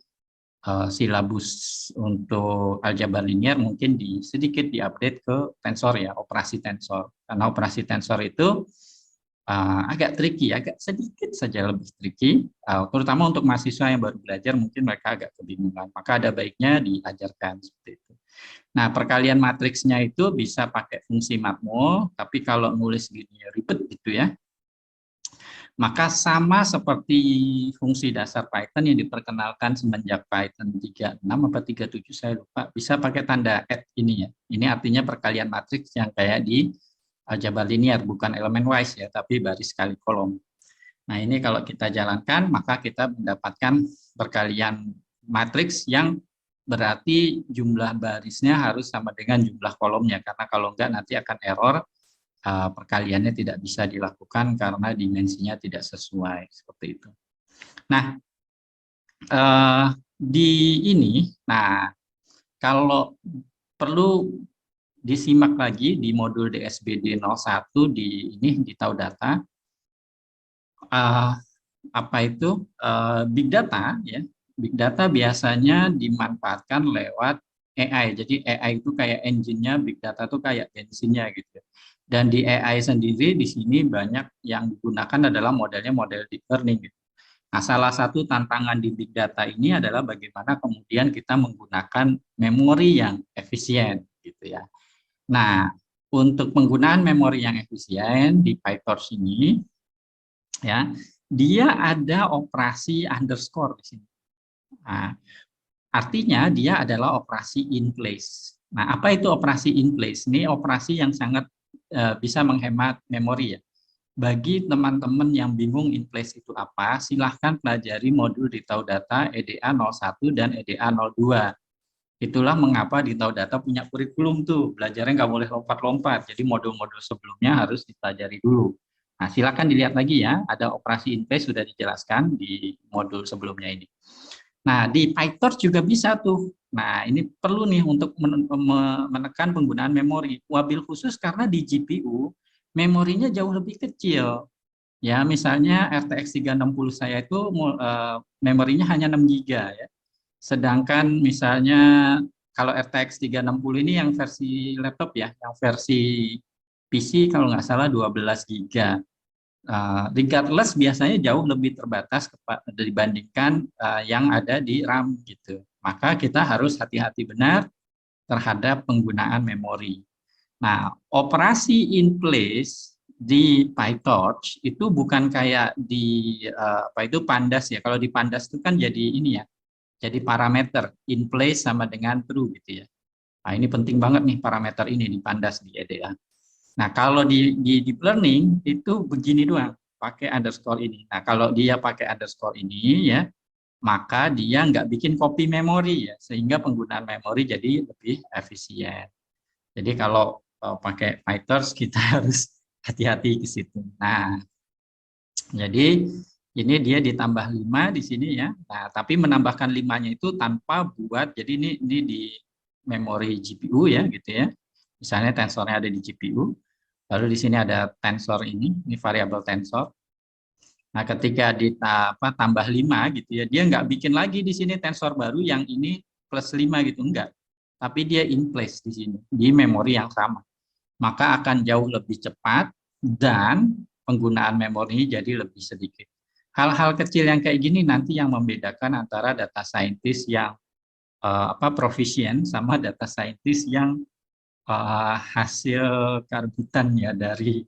S1: silabus untuk aljabar linier mungkin sedikit diupdate ke tensor ya, operasi tensor. Karena operasi tensor itu agak tricky, agak sedikit saja lebih tricky, terutama untuk mahasiswa yang baru belajar mungkin mereka agak kebingungan. Maka ada baiknya diajarkan seperti itu. Nah, perkalian matriksnya itu bisa pakai fungsi matmul, tapi kalau nulis gini ribet gitu ya. Maka sama seperti fungsi dasar Python yang diperkenalkan semenjak Python 36 apa 37 saya lupa, bisa pakai tanda add ini ya. Ini artinya perkalian matriks yang kayak di aljabar linear, bukan elemen wise ya, tapi baris kali kolom. Nah, ini kalau kita jalankan, maka kita mendapatkan perkalian matriks yang berarti jumlah barisnya harus sama dengan jumlah kolomnya, karena kalau enggak nanti akan error, perkaliannya tidak bisa dilakukan karena dimensinya tidak sesuai, seperti itu. Nah, di ini, kalau perlu disimak lagi di modul DSBD 01 di tahu data, apa itu big data ya. Big data biasanya dimanfaatkan lewat AI. Jadi AI itu kayak engine-nya, big data itu kayak bensinnya gitu. Dan di AI sendiri di sini banyak yang digunakan adalah modelnya model deep learning gitu. Nah, salah satu tantangan di big data ini adalah bagaimana kemudian kita menggunakan memori yang efisien gitu ya. Nah, untuk penggunaan memori yang efisien di PyTorch ini ya, dia ada operasi underscore di sini. Nah, artinya dia adalah operasi in place. Nah, apa itu operasi in place? Ini operasi yang sangat bisa menghemat memori ya. Bagi teman-teman yang bingung in place itu apa, silahkan pelajari modul di Tahu Data EDA 01 dan EDA 02. Itulah mengapa di Tahu Data punya kurikulum tuh, belajarnya nggak boleh lompat-lompat. Jadi modul-modul sebelumnya harus dipelajari dulu. Nah, silakan dilihat lagi ya, ada operasi in place sudah dijelaskan di modul sebelumnya ini. Nah, di PyTorch juga bisa tuh. Nah, ini perlu nih untuk menekan penggunaan memori. Wabil khusus karena di GPU, memorinya jauh lebih kecil. Ya, misalnya RTX 360 saya itu memorinya hanya 6 GB ya. Sedangkan misalnya kalau RTX 360 ini yang versi laptop ya, yang versi PC kalau nggak salah 12 GB. Regardless biasanya jauh lebih terbatas dibandingkan yang ada di RAM gitu. Maka kita harus hati-hati benar terhadap penggunaan memori. Nah, operasi in place di PyTorch itu bukan kayak di apa itu Pandas ya. Kalau di Pandas itu kan jadi ini ya, jadi parameter in place sama dengan true gitu ya. Nah, ini penting banget nih parameter ini di Pandas di EDA. Nah, kalau di deep learning itu begini doang, pakai underscore ini. Nah, kalau dia pakai underscore ini ya, maka dia nggak bikin copy memori ya, sehingga penggunaan memori jadi lebih efisien. Jadi kalau pakai PyTorch kita harus hati-hati ke situ. Nah, jadi ini dia ditambah 5 di sini ya. Nah, tapi menambahkan 5-nya itu tanpa buat, jadi ini di memori GPU ya gitu ya. Misalnya tensornya ada di GPU, lalu di sini ada tensor ini variabel tensor. Nah, ketika tambah 5 gitu ya, dia nggak bikin lagi di sini tensor baru yang ini plus 5 gitu, enggak. Tapi dia in place di sini, di memori yang sama. Maka akan jauh lebih cepat dan penggunaan memori jadi lebih sedikit. Hal-hal kecil yang kayak gini nanti yang membedakan antara data scientist yang proficient sama data scientist yang hasil karbitan ya dari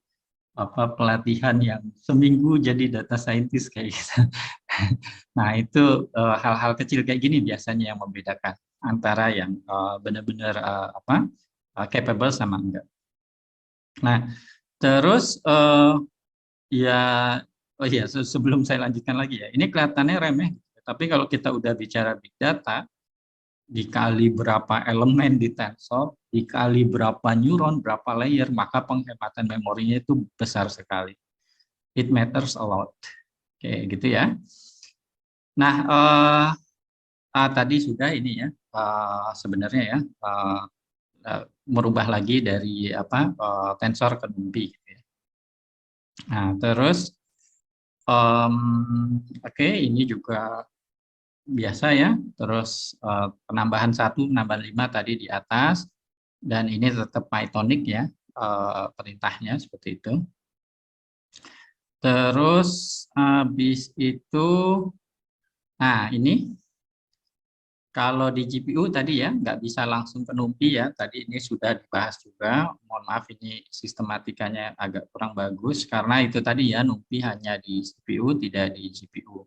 S1: pelatihan yang seminggu jadi data scientist kayak gitu. Nah, itu hal-hal kecil kayak gini biasanya yang membedakan antara yang benar-benar capable sama enggak. Nah, terus ya, oh iya, sebelum saya lanjutkan lagi ya, ini kelihatannya remeh, tapi kalau kita udah bicara big data, dikali berapa elemen di tensor, dikali berapa neuron, berapa layer, maka penghematan memorinya itu besar sekali. It matters a lot. Oke, gitu ya. Nah, tadi sudah ini ya, sebenarnya ya, merubah lagi dari tensor ke NumPy. Gitu ya. Nah, terus oke, ini juga biasa ya. Terus penambahan 1, penambahan 5 tadi di atas, dan ini tetap Pythonic ya, perintahnya seperti itu. Terus habis itu, nah ini Kalau di GPU tadi ya, nggak bisa langsung ke NUMPI ya. Tadi ini sudah dibahas juga. Mohon maaf ini sistematikanya agak kurang bagus karena itu tadi ya NUMPI hanya di CPU tidak di GPU.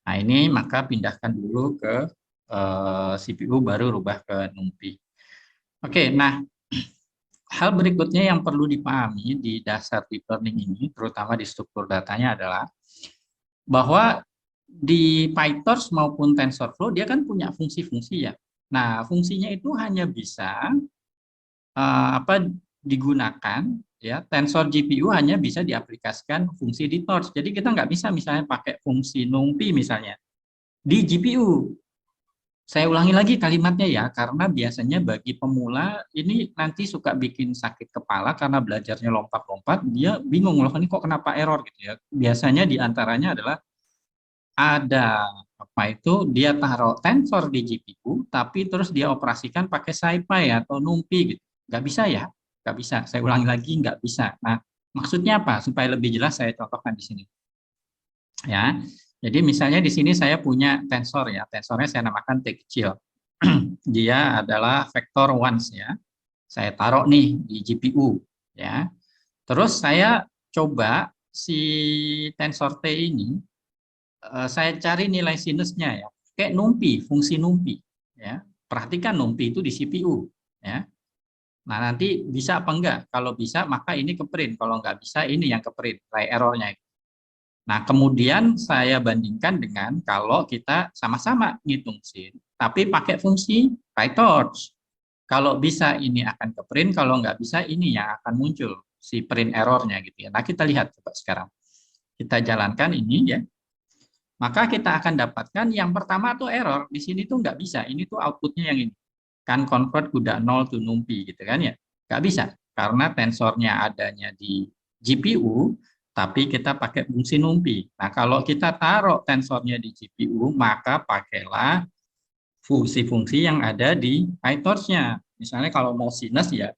S1: Nah ini maka pindahkan dulu ke CPU baru rubah ke NUMPI. Oke, nah hal berikutnya yang perlu dipahami di dasar deep learning ini, terutama di struktur datanya adalah bahwa di PyTorch maupun TensorFlow dia kan punya fungsi-fungsi ya. Nah, fungsinya itu hanya bisa digunakan ya. Tensor GPU hanya bisa diaplikasikan fungsi di Torch. Jadi kita nggak bisa misalnya pakai fungsi NumPy misalnya di GPU. Saya ulangi lagi kalimatnya ya, karena biasanya bagi pemula ini nanti suka bikin sakit kepala karena belajarnya lompat-lompat, dia bingung loh ini kok kenapa error gitu ya. Biasanya diantaranya adalah ada apa itu dia taruh tensor di GPU tapi terus dia operasikan pakai SciPy atau NumPy gitu. Nggak bisa ya, nggak bisa. Saya ulangi lagi nggak bisa. Nah, maksudnya apa? Supaya lebih jelas saya contohkan di sini. Ya, jadi misalnya di sini saya punya tensor ya, tensornya saya namakan T kecil. Dia adalah vektor ones ya. Saya taruh nih di GPU ya. Terus saya coba si tensor T ini saya cari nilai sinusnya ya. Kayak NumPy, fungsi NumPy ya. Perhatikan NumPy itu di CPU ya. Nah, nanti bisa apa enggak? Kalau bisa maka ini ke print, kalau enggak bisa ini yang ke print, try errornya. Nah, kemudian saya bandingkan dengan kalau kita sama-sama ngitung sin, tapi pakai fungsi PyTorch. Kalau bisa ini akan ke print, kalau enggak bisa ini yang akan muncul si print errornya gitu ya. Nah, kita lihat coba sekarang. Kita jalankan ini ya. Maka kita akan dapatkan yang pertama tuh error. Di sini tuh nggak bisa. Ini tuh outputnya yang ini. Kan convert kuda 0 to NumPy gitu kan ya. Nggak bisa. Karena tensornya adanya di GPU, tapi kita pakai fungsi NumPy. Nah, kalau kita taruh tensornya di GPU, maka pakailah fungsi-fungsi yang ada di PyTorch-nya. Misalnya kalau mau sinus ya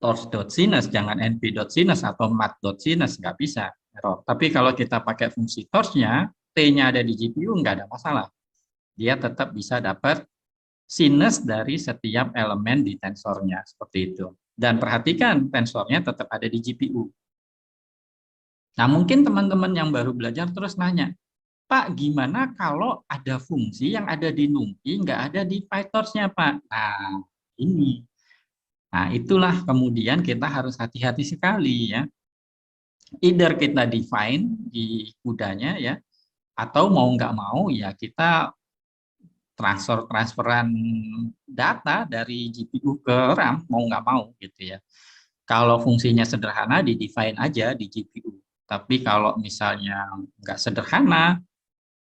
S1: torch.sinus, jangan np.sinus atau mat.sinus, nggak bisa. Error. Tapi kalau kita pakai fungsi torch-nya, T-nya ada di GPU, nggak ada masalah. Dia tetap bisa dapat sinus dari setiap elemen di tensornya, seperti itu. Dan perhatikan, tensornya tetap ada di GPU. Nah, mungkin teman-teman yang baru belajar terus nanya, Pak, gimana kalau ada fungsi yang ada di NumPy, nggak ada di PyTorch-nya, Pak? Nah, ini. Nah, itulah kemudian kita harus hati-hati sekali ya. Either kita define di kudanya ya, atau mau nggak mau ya kita transferan data dari GPU ke RAM mau nggak mau gitu ya. Kalau fungsinya sederhana di define aja di GPU. Tapi kalau misalnya nggak sederhana,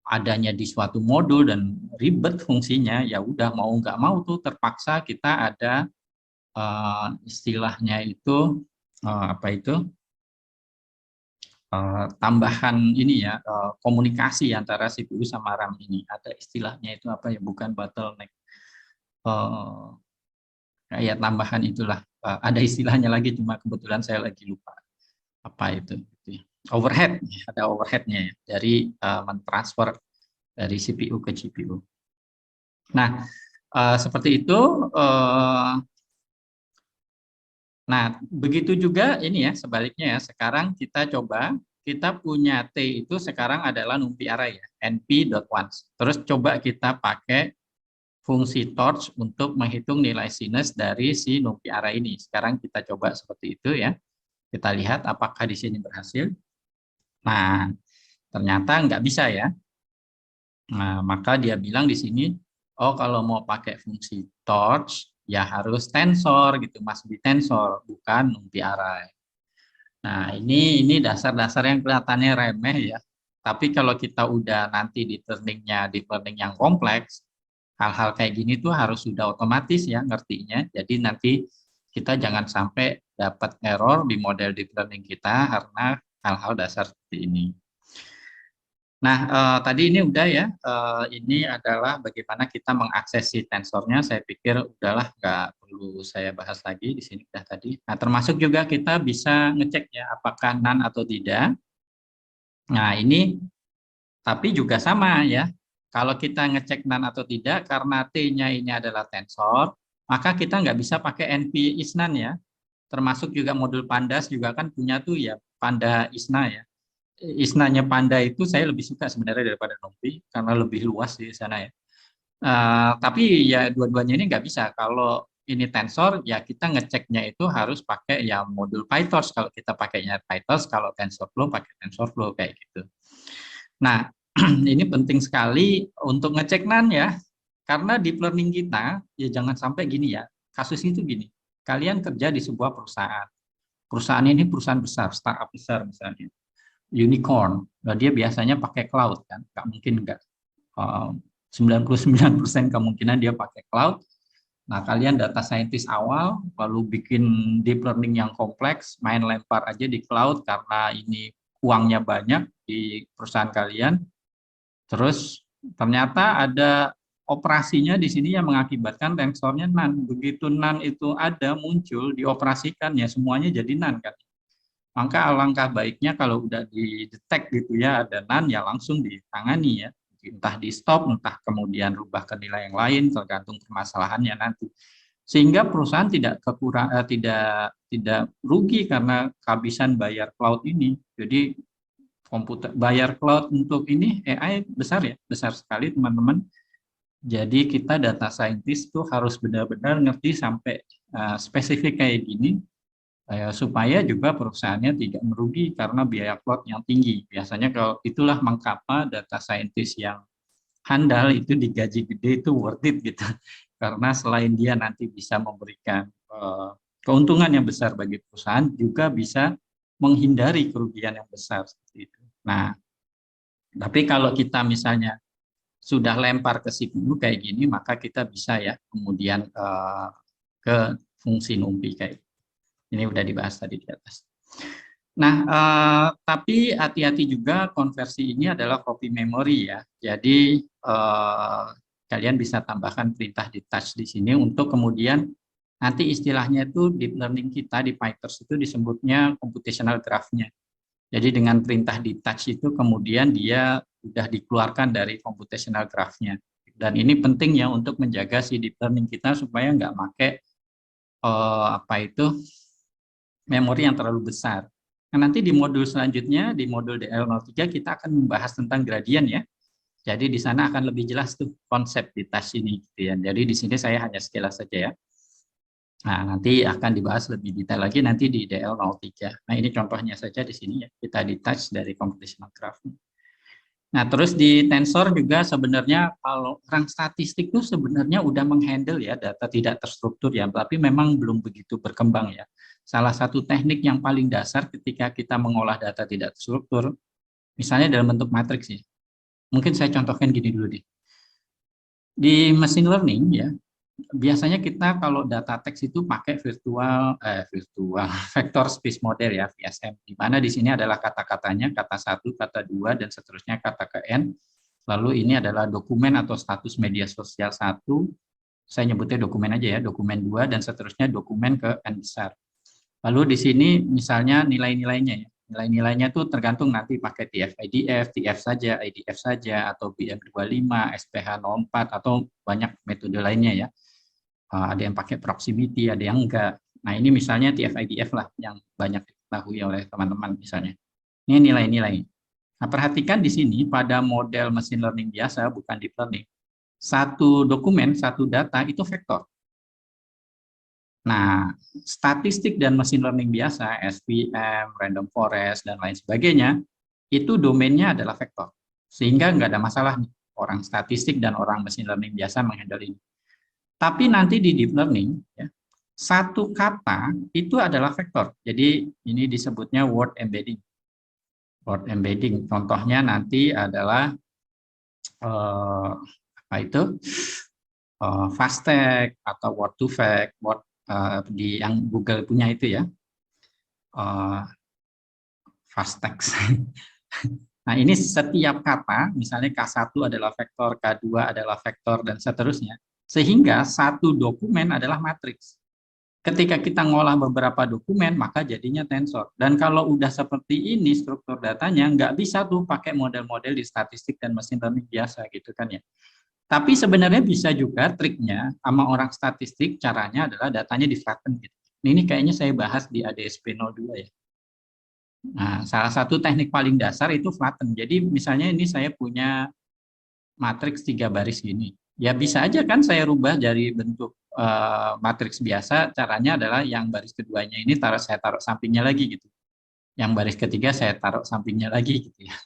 S1: adanya di suatu modul dan ribet fungsinya, ya udah mau nggak mau tuh terpaksa kita ada istilahnya itu apa itu tambahan ini ya komunikasi antara CPU sama RAM ini ada istilahnya itu apa ya bukan bottleneck kayak tambahan itulah ada istilahnya lagi cuma kebetulan saya lagi lupa apa itu gitu ya. Overhead ada overheadnya ya dari mentransfer dari CPU ke GPU. Nah seperti itu. Nah, begitu juga ini ya, sebaliknya ya. Sekarang kita coba, kita punya T itu sekarang adalah NumPy array ya, np.once. Terus coba kita pakai fungsi torch untuk menghitung nilai sinus dari si NumPy array ini. Sekarang kita coba seperti itu ya. Kita lihat apakah di sini berhasil. Nah, ternyata nggak bisa ya. Nah, maka dia bilang di sini, oh kalau mau pakai fungsi torch, ya harus tensor gitu, masuk di tensor, bukan NumPy array. Nah, ini dasar-dasar yang kelihatannya remeh ya. Tapi kalau kita udah nanti di learning yang kompleks, hal-hal kayak gini tuh harus sudah otomatis ya ngertinya. Jadi nanti kita jangan sampai dapat error di model deep learning kita karena hal-hal dasar seperti ini. Nah, tadi ini udah ya, ini adalah bagaimana kita mengakses si tensornya. Saya pikir udahlah, nggak perlu saya bahas lagi di sini udah tadi. Nah, termasuk juga kita bisa ngecek ya, apakah none atau tidak. Nah, ini tapi juga sama ya, Kalau kita ngecek NaN atau tidak, karena T-nya ini adalah tensor, maka kita nggak bisa pakai NP ISNAN ya. Termasuk juga modul Pandas juga kan punya tuh ya Panda ISNA ya. ISNA-nya Panda itu saya lebih suka sebenarnya daripada NumPy karena lebih luas di sana ya. Tapi ya dua-duanya ini nggak bisa. Kalau ini tensor, ya kita ngeceknya itu harus pakai ya modul PyTorch. Kalau kita pakainya PyTorch, kalau TensorFlow pakai TensorFlow kayak gitu. Nah, ini penting sekali untuk ngecek NaN ya. Karena deep learning kita, ya jangan sampai gini ya. Kasusnya itu gini. Kalian kerja di sebuah perusahaan. Perusahaan ini perusahaan besar, startup besar misalnya. Unicorn. Nah, dia biasanya pakai cloud kan. Nggak mungkin nggak. 99% kemungkinan dia pakai cloud. Nah, kalian data scientist awal, lalu bikin deep learning yang kompleks, main lempar aja di cloud karena ini uangnya banyak di perusahaan kalian. Terus ternyata ada operasinya di sini yang mengakibatkan tensornya NaN. Begitu NaN itu ada, muncul, dioperasikan, ya semuanya jadi NaN kan. Maka alangkah baiknya kalau udah didetek gitu ya, ada NaN, ya langsung ditangani ya. Entah di stop, entah kemudian rubah ke nilai yang lain, tergantung permasalahannya nanti. Sehingga perusahaan tidak rugi karena kehabisan bayar cloud ini. Jadi komputer bayar cloud untuk ini AI besar ya, besar sekali teman-teman. Jadi kita data scientist tuh harus benar-benar ngerti sampai spesifik kayak gini supaya juga perusahaannya tidak merugi karena biaya cloud yang tinggi. Biasanya kalau itulah mengapa data scientist yang handal itu digaji gede itu worth it gitu. Karena selain dia nanti bisa memberikan keuntungan yang besar bagi perusahaan, juga bisa menghindari kerugian yang besar seperti itu. Nah, tapi kalau kita misalnya sudah lempar ke CPU kayak gini, maka kita bisa ya kemudian ke fungsi NumPy kayak ini udah dibahas tadi di atas. Nah, tapi hati-hati juga konversi ini adalah copy memory ya. Jadi kalian bisa tambahkan perintah di touch di sini untuk kemudian nanti istilahnya itu deep learning kita di PyTorch itu disebutnya computational graph-nya. Jadi dengan perintah di touch itu kemudian dia sudah dikeluarkan dari computational graph-nya. Dan ini penting ya untuk menjaga si deep learning kita supaya nggak pakai memori yang terlalu besar. Nah, nanti di modul selanjutnya, di modul DL03 kita akan membahas tentang gradien ya. Jadi di sana akan lebih jelas tuh konsep di touch ini gitu ya. Jadi di sini saya hanya sekilas saja ya. Nah, nanti akan dibahas lebih detail lagi nanti di DL03. Nah, ini contohnya saja di sini ya. Kita di touch dari computational graph. Nah, terus di tensor juga sebenarnya kalau orang statistik itu sebenarnya udah menghandle ya data tidak terstruktur ya, tapi memang belum begitu berkembang ya. Salah satu teknik yang paling dasar ketika kita mengolah data tidak terstruktur, misalnya dalam bentuk matriks ya. Mungkin saya contohkan gini dulu deh. Di machine learning ya, biasanya kita kalau data teks itu pakai virtual vector space model ya, VSM, di mana di sini adalah kata-katanya, kata 1, kata 2, dan seterusnya kata ke N. Lalu ini adalah dokumen atau status media sosial 1, saya nyebutnya dokumen aja ya, dokumen 2, dan seterusnya dokumen ke N besar. Lalu di sini misalnya nilai-nilainya ya, nilai-nilainya itu tergantung nanti pakai TF-IDF, TF saja, IDF saja, atau BM25, SPH04, atau banyak metode lainnya ya. Ada yang pakai proximity, ada yang enggak. Nah, ini misalnya TF-IDF lah yang banyak diketahui oleh teman-teman misalnya. Ini nilai-nilai. Nah, perhatikan di sini pada model machine learning biasa, bukan deep learning. Satu dokumen, satu data itu vektor. Nah, statistik dan machine learning biasa, SVM, random forest, dan lain sebagainya, itu domainnya adalah vektor. Sehingga nggak ada masalah nih, orang statistik dan orang machine learning biasa menghandle ini. Tapi nanti di deep learning, ya, satu kata itu adalah vektor. Jadi ini disebutnya word embedding. Word embedding, contohnya nanti adalah apa itu? Fast tag atau word to fact, word di yang Google punya itu ya. Fast text. Nah, ini setiap kata, misalnya K1 adalah vektor, K2 adalah vektor, dan seterusnya. Sehingga satu dokumen adalah matriks. Ketika kita ngolah beberapa dokumen, maka jadinya tensor. Dan kalau udah seperti ini struktur datanya, nggak bisa tuh pakai model-model di statistik dan mesin learning biasa gitu kan ya. Tapi sebenarnya bisa juga triknya sama orang statistik, caranya adalah datanya di flatten gitu. Ini kayaknya saya bahas di ADSP 02 ya. Nah, salah satu teknik paling dasar itu flatten. Jadi misalnya ini saya punya matriks 3 baris gini. Ya bisa aja kan saya rubah dari bentuk matriks biasa, caranya adalah yang baris keduanya ini saya taruh sampingnya lagi gitu. Yang baris ketiga saya taruh sampingnya lagi gitu ya.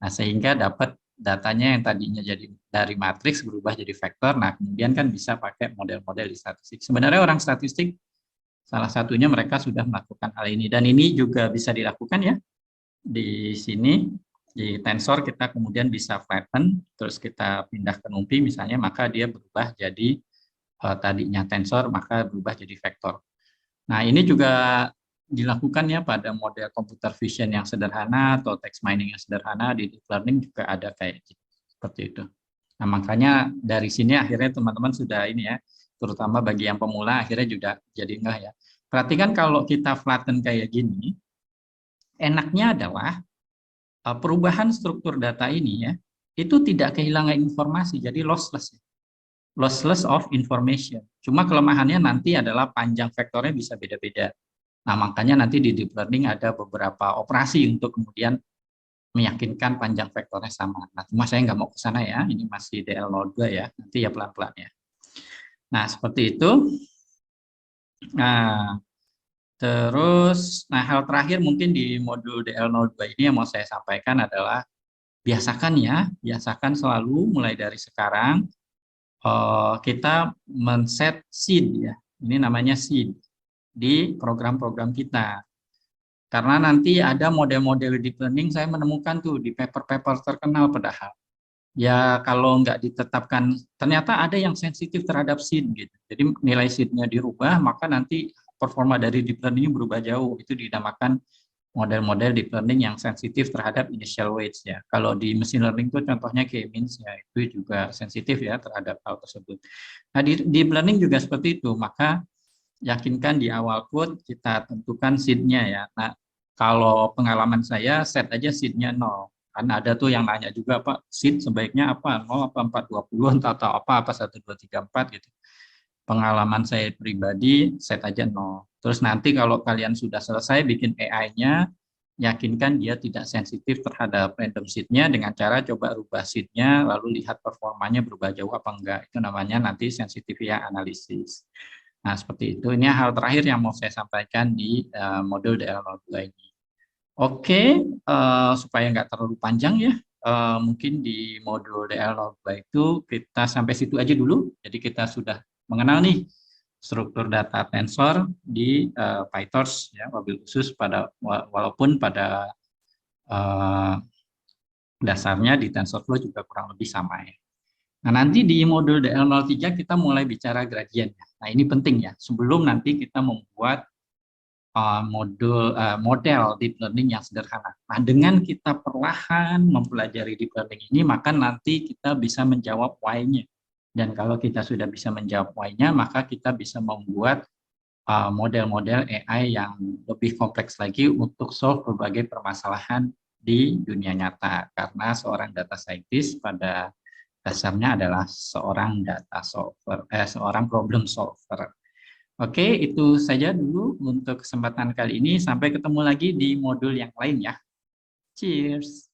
S1: Nah, sehingga dapat datanya yang tadinya jadi dari matriks berubah jadi vektor. Nah, kemudian kan bisa pakai model-model di statistik. Sebenarnya orang statistik salah satunya mereka sudah melakukan hal ini, dan ini juga bisa dilakukan ya di sini. Di tensor kita kemudian bisa flatten, terus kita pindah ke NumPy misalnya, maka dia berubah jadi tadinya tensor, maka berubah jadi vektor. Nah, ini juga dilakukan ya pada model computer vision yang sederhana atau text mining yang sederhana. Di deep learning juga ada kayak gitu, seperti itu. Nah, makanya dari sini akhirnya teman-teman sudah ini ya, terutama bagi yang pemula akhirnya juga jadi enggak ya. Perhatikan kalau kita flatten kayak gini, enaknya adalah perubahan struktur data ini ya, itu tidak kehilangan informasi, jadi lossless. Lossless of information. Cuma kelemahannya nanti adalah panjang vektornya bisa beda-beda. Nah, makanya nanti di deep learning ada beberapa operasi untuk kemudian meyakinkan panjang vektornya sama. Nah, cuma saya nggak mau ke sana ya, ini masih DL02 ya, nanti ya pelan-pelan ya. Nah, seperti itu. Nah, terus, hal terakhir mungkin di modul DL02 ini yang mau saya sampaikan adalah biasakan ya, biasakan selalu mulai dari sekarang kita men-set seed ya, ini namanya seed di program-program kita. Karena nanti ada model-model deep learning saya menemukan tuh di paper-paper terkenal padahal. Ya kalau nggak ditetapkan, ternyata ada yang sensitif terhadap seed gitu. Jadi nilai seednya dirubah, maka nanti performa dari deep learning berubah jauh. Itu dinamakan model-model deep learning yang sensitif terhadap initial weights ya. Kalau di machine learning itu contohnya K-means ya, itu juga sensitif ya terhadap hal tersebut. Nah, di deep learning juga seperti itu, maka yakinkan di awal code kita tentukan seed-nya ya. Nah, kalau pengalaman saya set aja seed-nya 0. Karena ada tuh yang nanya juga, Pak, seed sebaiknya apa? 0 apa 420 atau apa 1 2 3 4 gitu. Pengalaman saya pribadi set aja 0. Terus nanti kalau kalian sudah selesai bikin AI-nya, yakinkan dia tidak sensitif terhadap random seed-nya dengan cara coba rubah seed-nya, lalu lihat performanya berubah jauh apa enggak. Itu namanya nanti sensitivity analisis. Nah, seperti itu. Ini hal terakhir yang mau saya sampaikan di modul DL02 ini. Oke, supaya nggak terlalu panjang ya, mungkin di modul DL02 itu kita sampai situ aja dulu. Jadi kita sudah mengenal nih struktur data tensor di PyTorch ya, mobil khusus pada walaupun pada dasarnya di TensorFlow juga kurang lebih sama ya. Nah, nanti di modul DL03 kita mulai bicara gradient. Nah, ini penting ya, sebelum nanti kita membuat model deep learning yang sederhana. Nah, dengan kita perlahan mempelajari deep learning ini, maka nanti kita bisa menjawab why-nya. Dan kalau kita sudah bisa menjawab why-nya, maka kita bisa membuat model-model AI yang lebih kompleks lagi untuk solve berbagai permasalahan di dunia nyata. Karena seorang data scientist pada dasarnya adalah seorang seorang problem solver. Oke, itu saja dulu untuk kesempatan kali ini. Sampai ketemu lagi di modul yang lain ya. Cheers.